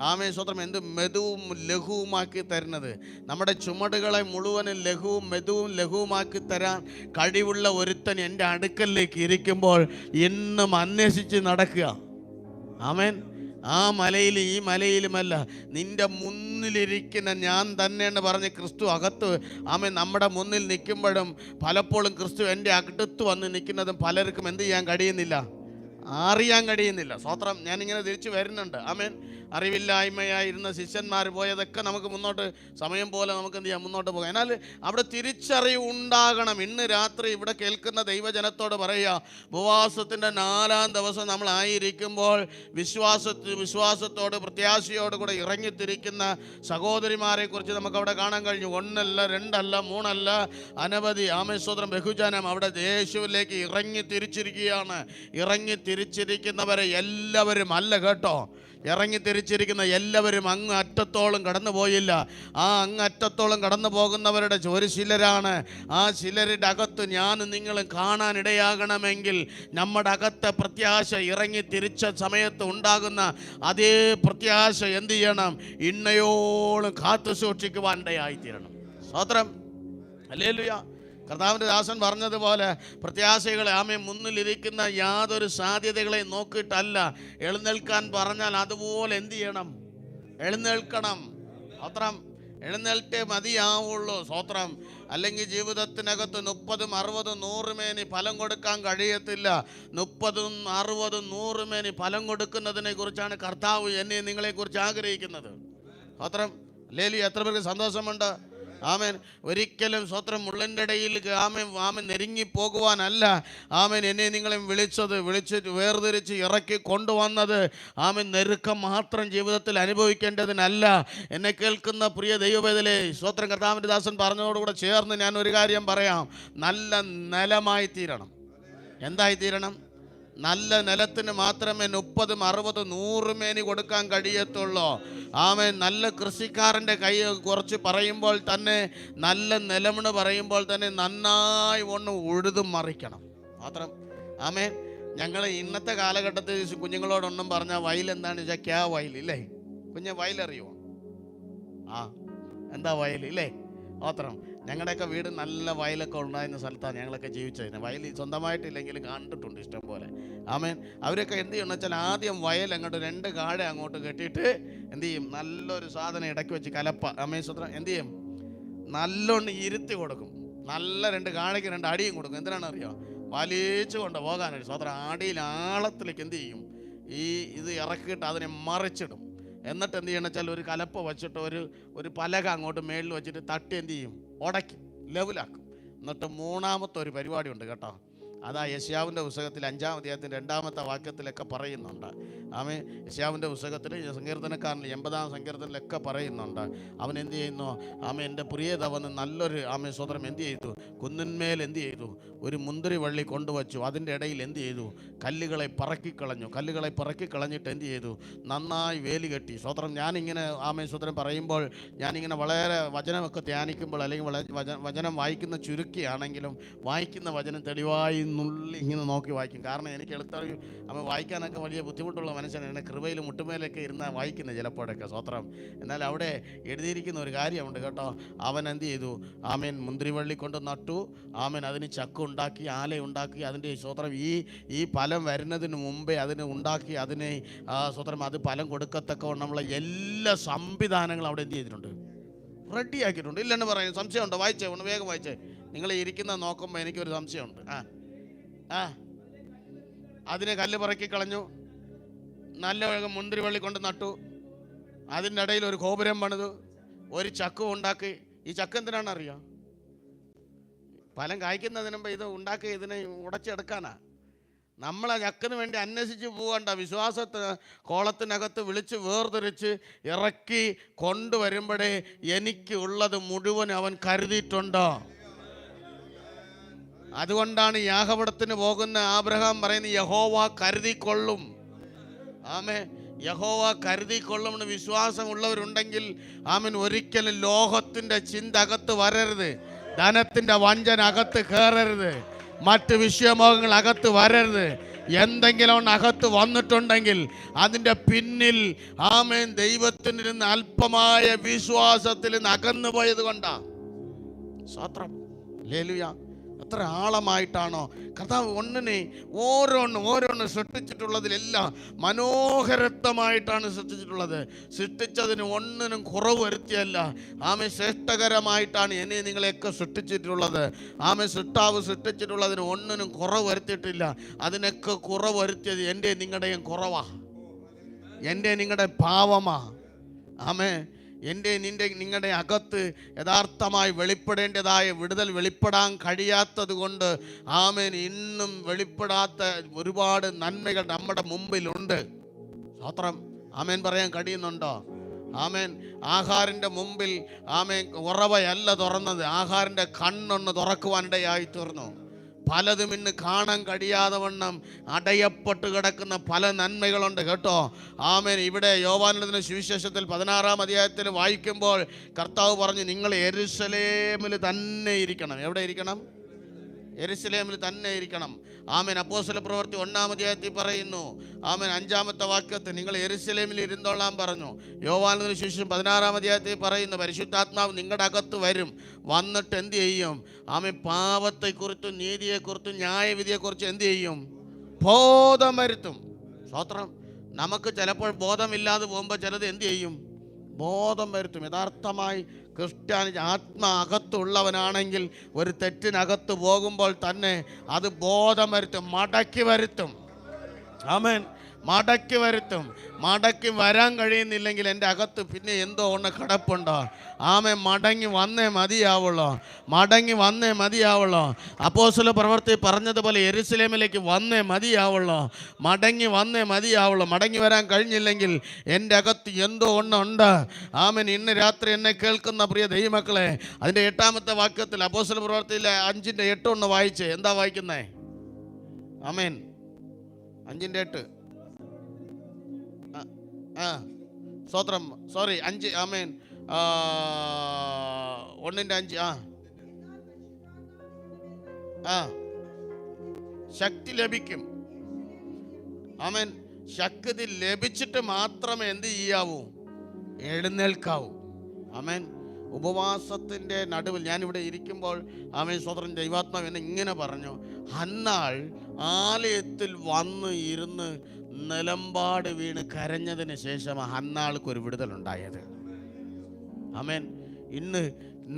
ആമേൻ സ്വത്രം എന്ത് മെതുവും ലഘുവുമാക്കി തരുന്നത്. നമ്മുടെ ചുമടുകളെ മുഴുവനും ലഘുവുമാക്കി തരാൻ കഴിവുള്ള ഒരുത്തൻ എൻ്റെ അടുക്കലേക്ക് ഇരിക്കുമ്പോൾ ഇന്നും അന്വേഷിച്ച് നടക്കുക. ആമേൻ. ആ മലയിലും ഈ മലയിലുമല്ല, നിന്റെ മുന്നിലിരിക്കുന്ന ഞാൻ തന്നെ എന്ന് പറഞ്ഞ് ക്രിസ്തു അകത്ത് ആമേൻ നമ്മുടെ മുന്നിൽ നിൽക്കുമ്പോഴും പലപ്പോഴും ക്രിസ്തു എൻ്റെ അടുത്ത് വന്ന് നിൽക്കുന്നതും പലർക്കും എന്ത് ചെയ്യാൻ കഴിയുന്നില്ല? അറിയാൻ കഴിയുന്നില്ല. സ്വത്രം. ഞാനിങ്ങനെ തിരിച്ചു വരുന്നുണ്ട്. ആമേൻ. അറിവില്ലായ്മയായിരുന്ന ശിഷ്യന്മാർ പോയതൊക്കെ നമുക്ക് മുന്നോട്ട് സമയം പോലെ നമുക്ക് എന്ത് ചെയ്യാം? മുന്നോട്ട് പോകാം. എന്നാൽ അവിടെ തിരിച്ചറിവ് ഉണ്ടാകണം. ഇന്ന് രാത്രി ഇവിടെ കേൾക്കുന്ന ദൈവജനത്തോട് പറയുക, ഉപവാസത്തിൻ്റെ 4-ാം ദിവസം നമ്മളായിരിക്കുമ്പോൾ വിശ്വാസത്തോട് പ്രത്യാശയോട് കൂടെ ഇറങ്ങിത്തിരിക്കുന്ന സഹോദരിമാരെ കുറിച്ച് നമുക്കവിടെ കാണാൻ കഴിഞ്ഞു. 1 അല്ല 2 അല്ല 3 അല്ല, അനവധി ആമേശ്വരം ബഹുജനം അവിടെ യേശുവിലേക്ക് ഇറങ്ങി തിരിച്ചിരിക്കുന്നവരെ എല്ലാവരും അല്ല കേട്ടോ. ഇറങ്ങി തിരിച്ചിരിക്കുന്ന എല്ലാവരും അങ്ങ് അറ്റത്തോളം കടന്നു പോയില്ല. ആ അങ്ങറ്റത്തോളം കടന്നു പോകുന്നവരുടെ ഒരു ചിലരാണ്. ആ ചിലരുടെ അകത്ത് ഞാനും നിങ്ങളും കാണാനിടയാകണമെങ്കിൽ നമ്മുടെ അകത്തെ പ്രത്യാശ ഇറങ്ങി തിരിച്ച സമയത്ത് ഉണ്ടാകുന്ന അതേ പ്രത്യാശ എന്ത് ചെയ്യണം? ഇന്നയോളം കാത്തു സൂക്ഷിക്കുവാൻ ഇടയായിത്തീരണം. സ്തോത്രം. ഹല്ലേലൂയ. കർത്താവിൻ്റെ ദാസൻ പറഞ്ഞതുപോലെ പ്രത്യാശകളെ ആമേ മുന്നിലിരിക്കുന്ന യാതൊരു സാധ്യതകളെ നോക്കിയിട്ടല്ല എഴുന്നേൽക്കാൻ പറഞ്ഞാൽ അതുപോലെ എന്ത് ചെയ്യണം? എഴുന്നേൽക്കണം. അത്രം എഴുന്നേൽറ്റേ മതിയാവുള്ളൂ. സ്വത്രം. അല്ലെങ്കിൽ ജീവിതത്തിനകത്ത് 30, 60, 100 മേനി ഫലം കൊടുക്കാൻ കഴിയത്തില്ല. 30, 60, 100 മേനി ഫലം കൊടുക്കുന്നതിനെ കുറിച്ചാണ് കർത്താവ് എന്നെ നിങ്ങളെ കുറിച്ച് ആഗ്രഹിക്കുന്നത്. സ്വത്രം. ലേലി എത്ര പേർക്ക് സന്തോഷമുണ്ട്? ആമേൻ. ഒരിക്കലും സ്വത്രം മുള്ളിൻ്റെ ഇടയിൽ ആമേൻ നെരുങ്ങി പോകുവാനല്ല ആമേൻ എന്നെ നിങ്ങളെയും വിളിച്ച് വേർതിരിച്ച് ഇറക്കി കൊണ്ടുവന്നത്. ആമേൻ നെരുക്കം മാത്രം ജീവിതത്തിൽ അനുഭവിക്കേണ്ടതിനല്ല. എന്നെ കേൾക്കുന്ന പ്രിയ ദൈവവേദലേ, സ്വത്രം കർത്താവിൻ്റെ ദാസൻ പറഞ്ഞതോടുകൂടെ ചേർന്ന് ഞാൻ ഒരു കാര്യം പറയാം. നല്ല നിലമായി തീരണം. എന്തായി തീരണം? നല്ല നിലത്തിന് മാത്രമേ 30, 60, 100 മേനി കൊടുക്കാൻ കഴിയത്തുള്ളൂ. ആമേൻ. നല്ല കൃഷിക്കാരൻ്റെ കൈ കുറച്ച് പറയുമ്പോൾ തന്നെ, നല്ല നിലമെന്ന് പറയുമ്പോൾ തന്നെ നന്നായി ഒന്ന് ഉഴുതും മറിക്കണം മാത്രം. ആമേൻ. ഞങ്ങൾ ഇന്നത്തെ കാലഘട്ടത്തിൽ കുഞ്ഞുങ്ങളോടൊന്നും പറഞ്ഞാൽ വയൽ എന്താണെന്ന് വെച്ചാൽ ക്യാ വയൽ ഇല്ലേ? കുഞ്ഞ് വയലറിയുമോ? എന്താ വയൽ ഇല്ലേ? മാത്രം. ഞങ്ങളുടെയൊക്കെ വീട് നല്ല വയലൊക്കെ ഉണ്ടായിരുന്ന സ്ഥലത്താണ് ഞങ്ങളൊക്കെ ജീവിച്ചതിന്. വയൽ സ്വന്തമായിട്ടില്ലെങ്കിലും കണ്ടിട്ടുണ്ട് ഇഷ്ടം പോലെ. ആമേൻ. അവരൊക്കെ എന്ത് ചെയ്യണമെന്ന് വെച്ചാൽ ആദ്യം വയൽ അങ്ങോട്ട് 2 കാഴ അങ്ങോട്ട് കെട്ടിയിട്ട് എന്ത് ചെയ്യും? നല്ലൊരു സാധനം ഇടയ്ക്ക് വെച്ച് കലപ്പ ആമേൻ സ്വത്രം എന്ത് ചെയ്യും? നല്ലോണം ഇരുത്തി കൊടുക്കും. നല്ല 2 കാഴയ്ക്ക് 2 അടിയും കൊടുക്കും. എന്തിനാണെന്ന് അറിയാം? വലിച്ചു കൊണ്ട് പോകാനായിട്ട്. സ്വത്രം അടിയിൽ ആളത്തിലേക്ക് എന്ത് ചെയ്യും? ഇത് ഇറക്കിയിട്ട് അതിനെ മറിച്ചിടും. എന്നിട്ട് എന്ത് ചെയ്യണം വെച്ചാൽ ഒരു കലപ്പ വെച്ചിട്ട് ഒരു പലക അങ്ങോട്ട് മേളിൽ വെച്ചിട്ട് തട്ടി എന്ത് ചെയ്യും? ഉടയ്ക്കും, ലെവലാക്കും. എന്നിട്ട് 3ാമത്തെ ഒരു പരിപാടി ഉണ്ട് കേട്ടോ. അതാ യെശയ്യാവിൻ്റെ പുസ്തകത്തിൽ 5-ാം അധ്യായത്തിൻ്റെ 2ാമത്തെ വാക്യത്തിലൊക്കെ പറയുന്നുണ്ട്. ആമേൻ. യെശയ്യാവിൻ്റെ പുസ്തകത്തിൽ സങ്കീർത്തനക്കാരനിൽ 80-ാം സങ്കീർത്തനത്തിലൊക്കെ പറയുന്നുണ്ട്. അവൻ എന്ത് ചെയ്യുന്നു? ആമേൻ. എൻ്റെ പ്രിയതവന് നല്ലൊരു ആമേൻ സ്വതന്ത്രം എന്ത് ചെയ്തു? കുന്നിന്മേൽ എന്ത് ചെയ്തു? ഒരു മുന്തിരി വള്ളി കൊണ്ടുവച്ചു. അതിൻ്റെ ഇടയിൽ എന്ത് ചെയ്തു? കല്ലുകളെ പറക്കിക്കളഞ്ഞിട്ട് എന്ത് ചെയ്തു? നന്നായി വേലി കെട്ടി. സ്വതന്ത്രം. ഞാനിങ്ങനെ ആമേൻ സ്വതന്ത്രം പറയുമ്പോൾ ഞാനിങ്ങനെ വളരെ വചനമൊക്കെ ധ്യാനിക്കുമ്പോൾ അല്ലെങ്കിൽ വചനം വായിക്കുന്ന ചുരുക്കിയാണെങ്കിലും വായിക്കുന്ന വചനം തെളിവായി നുള്ളി ഇങ്ങനെ നോക്കി വായിക്കും. കാരണം എനിക്ക് എളുത്തറിയും അവൻ വായിക്കാനൊക്കെ വലിയ ബുദ്ധിമുട്ടുള്ള മനുഷ്യനാണ്. കൃപയിൽ മുട്ടുമേലൊക്കെ ഇരുന്നാൽ വായിക്കുന്നത് ചിലപ്പോഴൊക്കെ. സ്വത്രം. എന്നാൽ അവിടെ എഴുതിയിരിക്കുന്ന ഒരു കാര്യമുണ്ട് കേട്ടോ. അവൻ എന്ത് ചെയ്തു? ആമേൻ മുന്തിരിവള്ളി കൊണ്ട് നട്ടു. ആമേൻ. അതിന് ചക്കുണ്ടാക്കി, ആലയുണ്ടാക്കി. അതിൻ്റെ സ്വത്രം ഈ ഫലം വരുന്നതിന് മുമ്പേ അതിന് ഉണ്ടാക്കി, അതിനെ സ്വത്രം അത് ഫലം കൊടുക്കത്തക്കവണ്ണമുള്ള എല്ലാ സംവിധാനങ്ങളും അവിടെ എന്ത് ചെയ്തിട്ടുണ്ട്? റെഡിയാക്കിയിട്ടുണ്ട്. ഇല്ലെന്ന് പറയുന്നത് സംശയമുണ്ടോ? വായിച്ചേ, ഒന്ന് വേഗം വായിച്ചേ. നിങ്ങൾ ഇരിക്കുന്ന നോക്കുമ്പോൾ എനിക്കൊരു സംശയമുണ്ട്. അതിനെ കല്ല് പറക്കി കളഞ്ഞു. നല്ല വേഗം മുന്തിരിവള്ളി കൊണ്ട് നട്ടു. അതിൻ്റെ ഇടയിൽ ഒരു ഗോപുരം പണിതു. ഒരു ചക്കും ഉണ്ടാക്കി. ഈ ചക്ക് എന്തിനാണ് അറിയാം? ഫലം കായ്ക്കുന്നതിന് മുമ്പ് ഇത് ഉണ്ടാക്കി ഇതിനെ ഉടച്ചെടുക്കാനാ. നമ്മളെ ചക്കിന് വേണ്ടി അന്വേഷിച്ച് പോകണ്ട. വിശ്വാസത്തിന് കോളത്തിനകത്ത് വിളിച്ച് വേർതിരിച്ച് ഇറക്കി കൊണ്ടുവരുമ്പോഴേ എനിക്ക് ഉള്ളത് മുഴുവൻ അവൻ കരുതിയിട്ടുണ്ടോ. അതുകൊണ്ടാണ് യാഗപീഠത്തിന് പോകുന്ന ആബ്രഹാം പറയുന്നത് യഹോവ കരുതിക്കൊള്ളും. ആമേ. യഹോവ കരുതിക്കൊള്ളുമെന്ന് വിശ്വാസമുള്ളവരുണ്ടെങ്കിൽ ആമൻ ഒരിക്കലും ലോകത്തിൻ്റെ ചിന്ത അകത്ത് വരരുത്. ധനത്തിൻ്റെ വഞ്ചന അകത്ത് കയറരുത്. മറ്റ് വിഷയമോഹങ്ങൾ അകത്ത് വരരുത്. എന്തെങ്കിലും അകത്ത് വന്നിട്ടുണ്ടെങ്കിൽ അതിൻ്റെ പിന്നിൽ ആമേൻ ദൈവത്തിൽ നിന്ന് അല്പമായ വിശ്വാസത്തിൽ നിന്ന് അകന്നു പോയത് കൊണ്ടാണ്. സ്തോത്രം. ഹല്ലേലൂയ. എത്ര ആഴമായിട്ടാണോ കർത്താവ് ഓരോന്ന് സൃഷ്ടിച്ചിട്ടുള്ളതിലെല്ലാം മനോഹരത്വമായിട്ടാണ് സൃഷ്ടിച്ചിട്ടുള്ളത്. സൃഷ്ടിച്ചതിന് ഒന്നിനും കുറവ് വരുത്തിയല്ല. ആമേ ശ്രേഷ്ഠകരമായിട്ടാണ് എന്നെ നിങ്ങളെയൊക്കെ സൃഷ്ടിച്ചിട്ടുള്ളത്. ആമേ സൃഷ്ടാവ് സൃഷ്ടിച്ചിട്ടുള്ളതിന് ഒന്നിനും കുറവ് വരുത്തിയിട്ടില്ല. അതിനൊക്കെ കുറവ് വരുത്തിയത് എൻ്റെ നിങ്ങളുടെയും കുറവാ, എൻ്റെ നിങ്ങളുടെ പാവമാ. ആമേ. എൻ്റെ നിങ്ങളുടെ അകത്ത് യഥാർത്ഥമായി വെളിപ്പെടേണ്ടതായ വിടുതൽ വെളിപ്പെടാൻ കഴിയാത്തത് കൊണ്ട് ആമേൻ ഇന്നും വെളിപ്പെടാത്ത ഒരുപാട് നന്മകൾ നമ്മുടെ മുമ്പിലുണ്ട്. സ്തോത്രം. ആമേൻ പറയാൻ കഴിയുന്നുണ്ടോ? ആമേൻ. ആഹാറിൻ്റെ മുമ്പിൽ ആമേൻ ഉറവയല്ല തുറന്നത്, ആഹാറിൻ്റെ കണ്ണൊന്ന് തുറക്കുവാനിടയായി തീർന്നു. പലതും ഇന്ന് കാണാൻ കഴിയാതെ വണ്ണം അടയപ്പെട്ട് കിടക്കുന്ന പല നന്മകളുണ്ട് കേട്ടോ. ആമേൻ. ഇവിടെ യോവാനെഴുതിയ സുവിശേഷത്തിൽ 16-ാം അധ്യായത്തിൽ വായിക്കുമ്പോൾ കർത്താവ് പറഞ്ഞു, നിങ്ങൾ യെരൂശലേമിൽ തന്നെ ഇരിക്കണം. എവിടെ ഇരിക്കണം? യെരൂശലേമിൽ തന്നെ ഇരിക്കണം. ആമേൻ. അപ്പോസ്തല പ്രവൃത്തി 1-ാം അധ്യായത്തിൽ പറയുന്നു. ആമേൻ. 5-ാമത്തെ വാക്യത്തിൽ നിങ്ങൾ യെരൂശലേമിൽ ഇരുന്നോളാൻ പറഞ്ഞു. യോവാനെഴുതിയ സുവിശേഷം 16-ാം അധ്യായത്തിൽ പറയുന്നു, പരിശുദ്ധാത്മാവ് നിങ്ങളുടെ അകത്ത് വരും. വന്നിട്ട് എന്ത് ചെയ്യും? ആമേൻ. പാപത്തെക്കുറിച്ചും നീതിയെക്കുറിച്ചും ന്യായവിധിയെക്കുറിച്ചും എന്ത് ചെയ്യും? ബോധം വരുത്തും. സ്തോത്രം. നമുക്ക് ചിലപ്പോൾ ബോധമില്ലാതെ പോകുമ്പോൾ ചിലത് എന്ത് ചെയ്യും? ബോധം വരുത്തും. യഥാർത്ഥമായി ക്രിസ്ത്യാനി അകത്തുള്ളവനാണെങ്കിൽ ഒരു തെറ്റിനകത്ത് പോകുമ്പോൾ തന്നെ അത് ബോധം വരുത്തും, മടക്കി വരുത്തും. ആമേൻ. മടക്കി വരുത്തും. മടക്കി വരാൻ കഴിയുന്നില്ലെങ്കിൽ എൻ്റെ അകത്ത് പിന്നെ എന്തോ ഒന്ന് കിടപ്പുണ്ടോ. ആമേൻ. മടങ്ങി വന്നേ മതിയാവുള്ളൂ. മടങ്ങി വന്നേ മതിയാവുള്ളൂ. അപ്പോസ്തല പ്രവൃത്തി പറഞ്ഞതുപോലെ യെരുശലേമിലേക്ക് വന്നേ മതിയാവുള്ളൂ. മടങ്ങി വന്നേ മതിയാവുള്ളൂ. മടങ്ങി വരാൻ കഴിഞ്ഞില്ലെങ്കിൽ എൻ്റെ അകത്ത് എന്തോ ഒന്നുണ്ട്. ആമേൻ. ഇന്ന് രാത്രി എന്നെ കേൾക്കുന്ന പ്രിയ ദൈവമക്കളെ, അതിൻ്റെ 8-ാമത്തെ വാക്യത്തിൽ അപ്പോസ്തല പ്രവൃത്തിയിലെ 5:8 ഒന്ന് വായിച്ച്. എന്താ വായിക്കുന്നേ? ആമേൻ. 5:8. സ്തോത്രം. സോറി, 5. ആമേൻ. 1:5. ശക്തി ലഭിക്കും. ആമേൻ. ശക്തി ലഭിച്ചിട്ട് മാത്രമേ എന്ത് ചെയ്യാവൂ? എഴുന്നേൽക്കാവൂ. ആമേൻ. ഉപവാസത്തിൻ്റെ നടുവിൽ ഞാനിവിടെ ഇരിക്കുമ്പോൾ ആമേൻ സ്തോത്രം, ദൈവാത്മാവ് എന്നെ ഇങ്ങനെ പറഞ്ഞു, ഹന്നാൾ ആലയത്തിൽ വന്ന് ഇരുന്ന് നിലമ്പാട് വീണ് കരഞ്ഞതിന് ശേഷം ഹന്നാൾക്കൊരു വിടുതലുണ്ടായത്. ആമേൻ. ഇന്ന്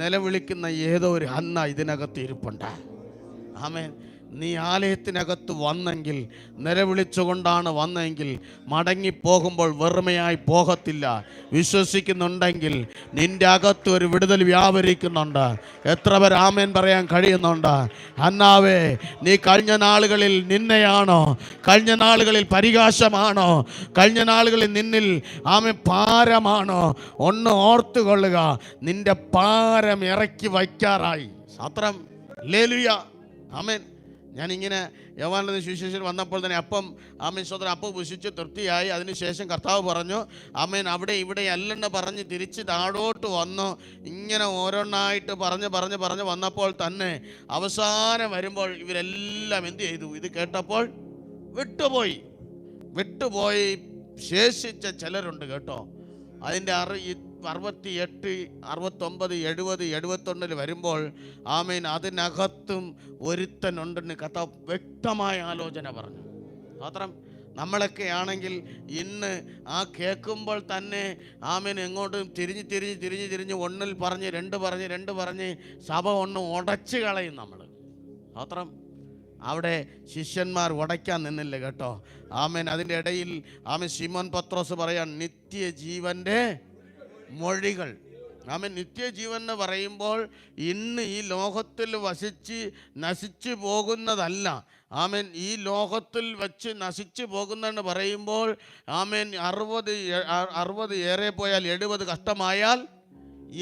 നിലവിളിക്കുന്ന ഏതോ ഒരു ഹന്ന ഇതിനകത്ത് ഇരിപ്പുണ്ട്. ആമേൻ. നീ ആലയത്തിനകത്ത് വന്നെങ്കിൽ, നിലവിളിച്ചുകൊണ്ടാണ് വന്നെങ്കിൽ, മടങ്ങിപ്പോകുമ്പോൾ വെറുമയായി പോകത്തില്ല. വിശ്വസിക്കുന്നുണ്ടെങ്കിൽ നിന്റെ അകത്ത് ഒരു വിടുതൽ വ്യാപരിക്കുന്നുണ്ട്. എത്ര പേർ ആമേൻ പറയാൻ കഴിയുന്നുണ്ട്? ഹന്നാവേ, നീ കഴിഞ്ഞ നാളുകളിൽ നിന്നെയാണോ, കഴിഞ്ഞ നാളുകളിൽ പരിഹാസമാണോ, കഴിഞ്ഞ നാളുകളിൽ നിന്നിൽ ആമേൻ ഭാരമാണോ? ഒന്ന് ഓർത്തുകൊള്ളുക, നിന്റെ ഭാരം ഇറക്കി വയ്ക്കാറായി. സ്തോത്രം. ഹല്ലേലൂയ. ആമേൻ. ഞാനിങ്ങനെ യോഹന്നാന്റെ സുവിശേഷത്തിൽ വന്നപ്പോൾ തന്നെ ആമേൻ സ്തോത്രം, അപ്പം ഭുഷിച്ച് തൃപ്തിയായി. അതിനുശേഷം കർത്താവ് പറഞ്ഞു, ആമേൻ, അവിടെ ഇവിടെ അല്ലെന്ന് പറഞ്ഞ് തിരിച്ച് താഴോട്ട് വന്നു. ഇങ്ങനെ ഓരോന്നായിട്ട് പറഞ്ഞ് വന്നപ്പോൾ തന്നെ അവസാനം വരുമ്പോൾ ഇവരെല്ലാം എന്ത് ചെയ്തു? ഇത് കേട്ടപ്പോൾ വിട്ടുപോയി. ശേഷിച്ച ചിലരുണ്ട് കേട്ടോ. അതിൻ്റെ 68, 69, 70, 71 വരുമ്പോൾ ആമേൻ അതിനകത്തും ഒരുത്തനുണ്ടെന്ന് കർത്താവ് വ്യക്തമായ ആലോചന പറഞ്ഞു. മാത്രം നമ്മളൊക്കെ ആണെങ്കിൽ ഇന്ന് ആ കേൾക്കുമ്പോൾ തന്നെ ആമേൻ എങ്ങോട്ടും തിരിഞ്ഞ് ഒന്നിൽ പറഞ്ഞ് രണ്ട് പറഞ്ഞ് സഭ ഒന്ന് ഉടച്ചു കളയും നമ്മൾ. മാത്രം അവിടെ ശിഷ്യന്മാർ ഉടയ്ക്കാൻ നിന്നില്ല കേട്ടോ. ആമേൻ. അതിൻ്റെ ഇടയിൽ ആമേൻ ശിമോൻ പത്രോസ് പറയാൻ, നിത്യജീവൻ്റെ മൊഴികൾ. ആമേൻ. നിത്യജീവൻ എന്ന് പറയുമ്പോൾ ഇന്ന് ഈ ലോകത്തിൽ വസിച്ച് നശിച്ചു പോകുന്നതല്ല. ആമേൻ. ഈ ലോകത്തിൽ വച്ച് നശിച്ചു പോകുന്നതെന്ന് പറയുമ്പോൾ ആമേൻ 60 ഏറെ പോയാൽ 70, കഷ്ടമായാൽ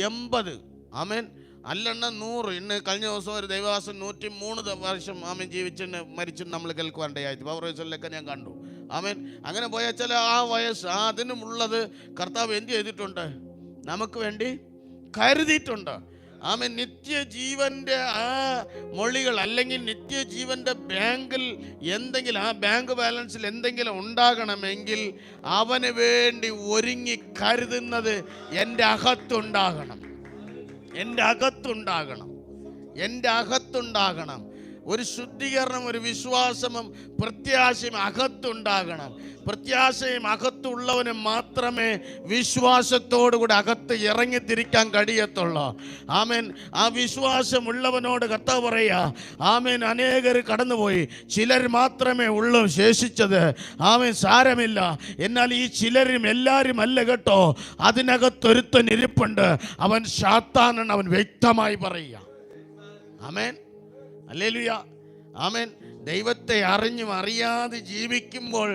80. ആമേൻ. അല്ലെണ്ണ 100. ഇന്ന് കഴിഞ്ഞ ദിവസം ഒരു ദൈവദാസൻ 103 വർഷം ആമേൻ ജീവിച്ചെന്ന് മരിച്ചെന്ന് നമ്മൾ കേൾക്കുവാണ്ടായിട്ട് പവർവൈസറിലൊക്കെ ഞാൻ കണ്ടു. ആമേൻ. അങ്ങനെ പോയാൽ ചില ആ വയസ്സ് അതിനുമുള്ളത് കർത്താവ് എന്ത് ചെയ്തിട്ടുണ്ട്? നമുക്ക് വേണ്ടി കരുതിയിട്ടുണ്ട്. ആമേൻ. നിത്യജീവൻ്റെ ആ മൊഴികൾ അല്ലെങ്കിൽ നിത്യജീവൻ്റെ ബാങ്കിൽ എന്തെങ്കിലും, ആ ബാങ്ക് ബാലൻസിൽ എന്തെങ്കിലും ഉണ്ടാകണമെങ്കിൽ അവന് വേണ്ടി ഒരുങ്ങി കരുതുന്നത് എൻ്റെ അകത്തുണ്ടാകണം. ഒരു ശുദ്ധീകരണം, ഒരു വിശ്വാസവും പ്രത്യാശയും അകത്തുണ്ടാകണം. പ്രത്യാശയും അകത്തുള്ളവന് മാത്രമേ വിശ്വാസത്തോടുകൂടി അകത്ത് ഇറങ്ങിത്തിരിക്കാൻ കഴിയത്തുള്ളൂ. ആമേൻ. ആ വിശ്വാസമുള്ളവനോട് കർത്താവ് പറയുക, ആമേൻ, അനേകർ കടന്നുപോയി, ചിലർ മാത്രമേ ഉള്ളൂ ശേഷിച്ചത്. ആമേൻ. സാരമില്ല. എന്നാൽ ഈ ചിലരും എല്ലാവരും അല്ല കേട്ടോ. അതിനകത്തൊരുത്തൻ ഇരിപ്പുണ്ട്. അവൻ സാത്താനാണ്. അവൻ വ്യക്തമായി പറയുക. ആമേൻ. ഹല്ലേലൂയ. ആമേൻ. ദൈവത്തെ അറിഞ്ഞും അറിയാതെ ജീവിക്കുമ്പോൾ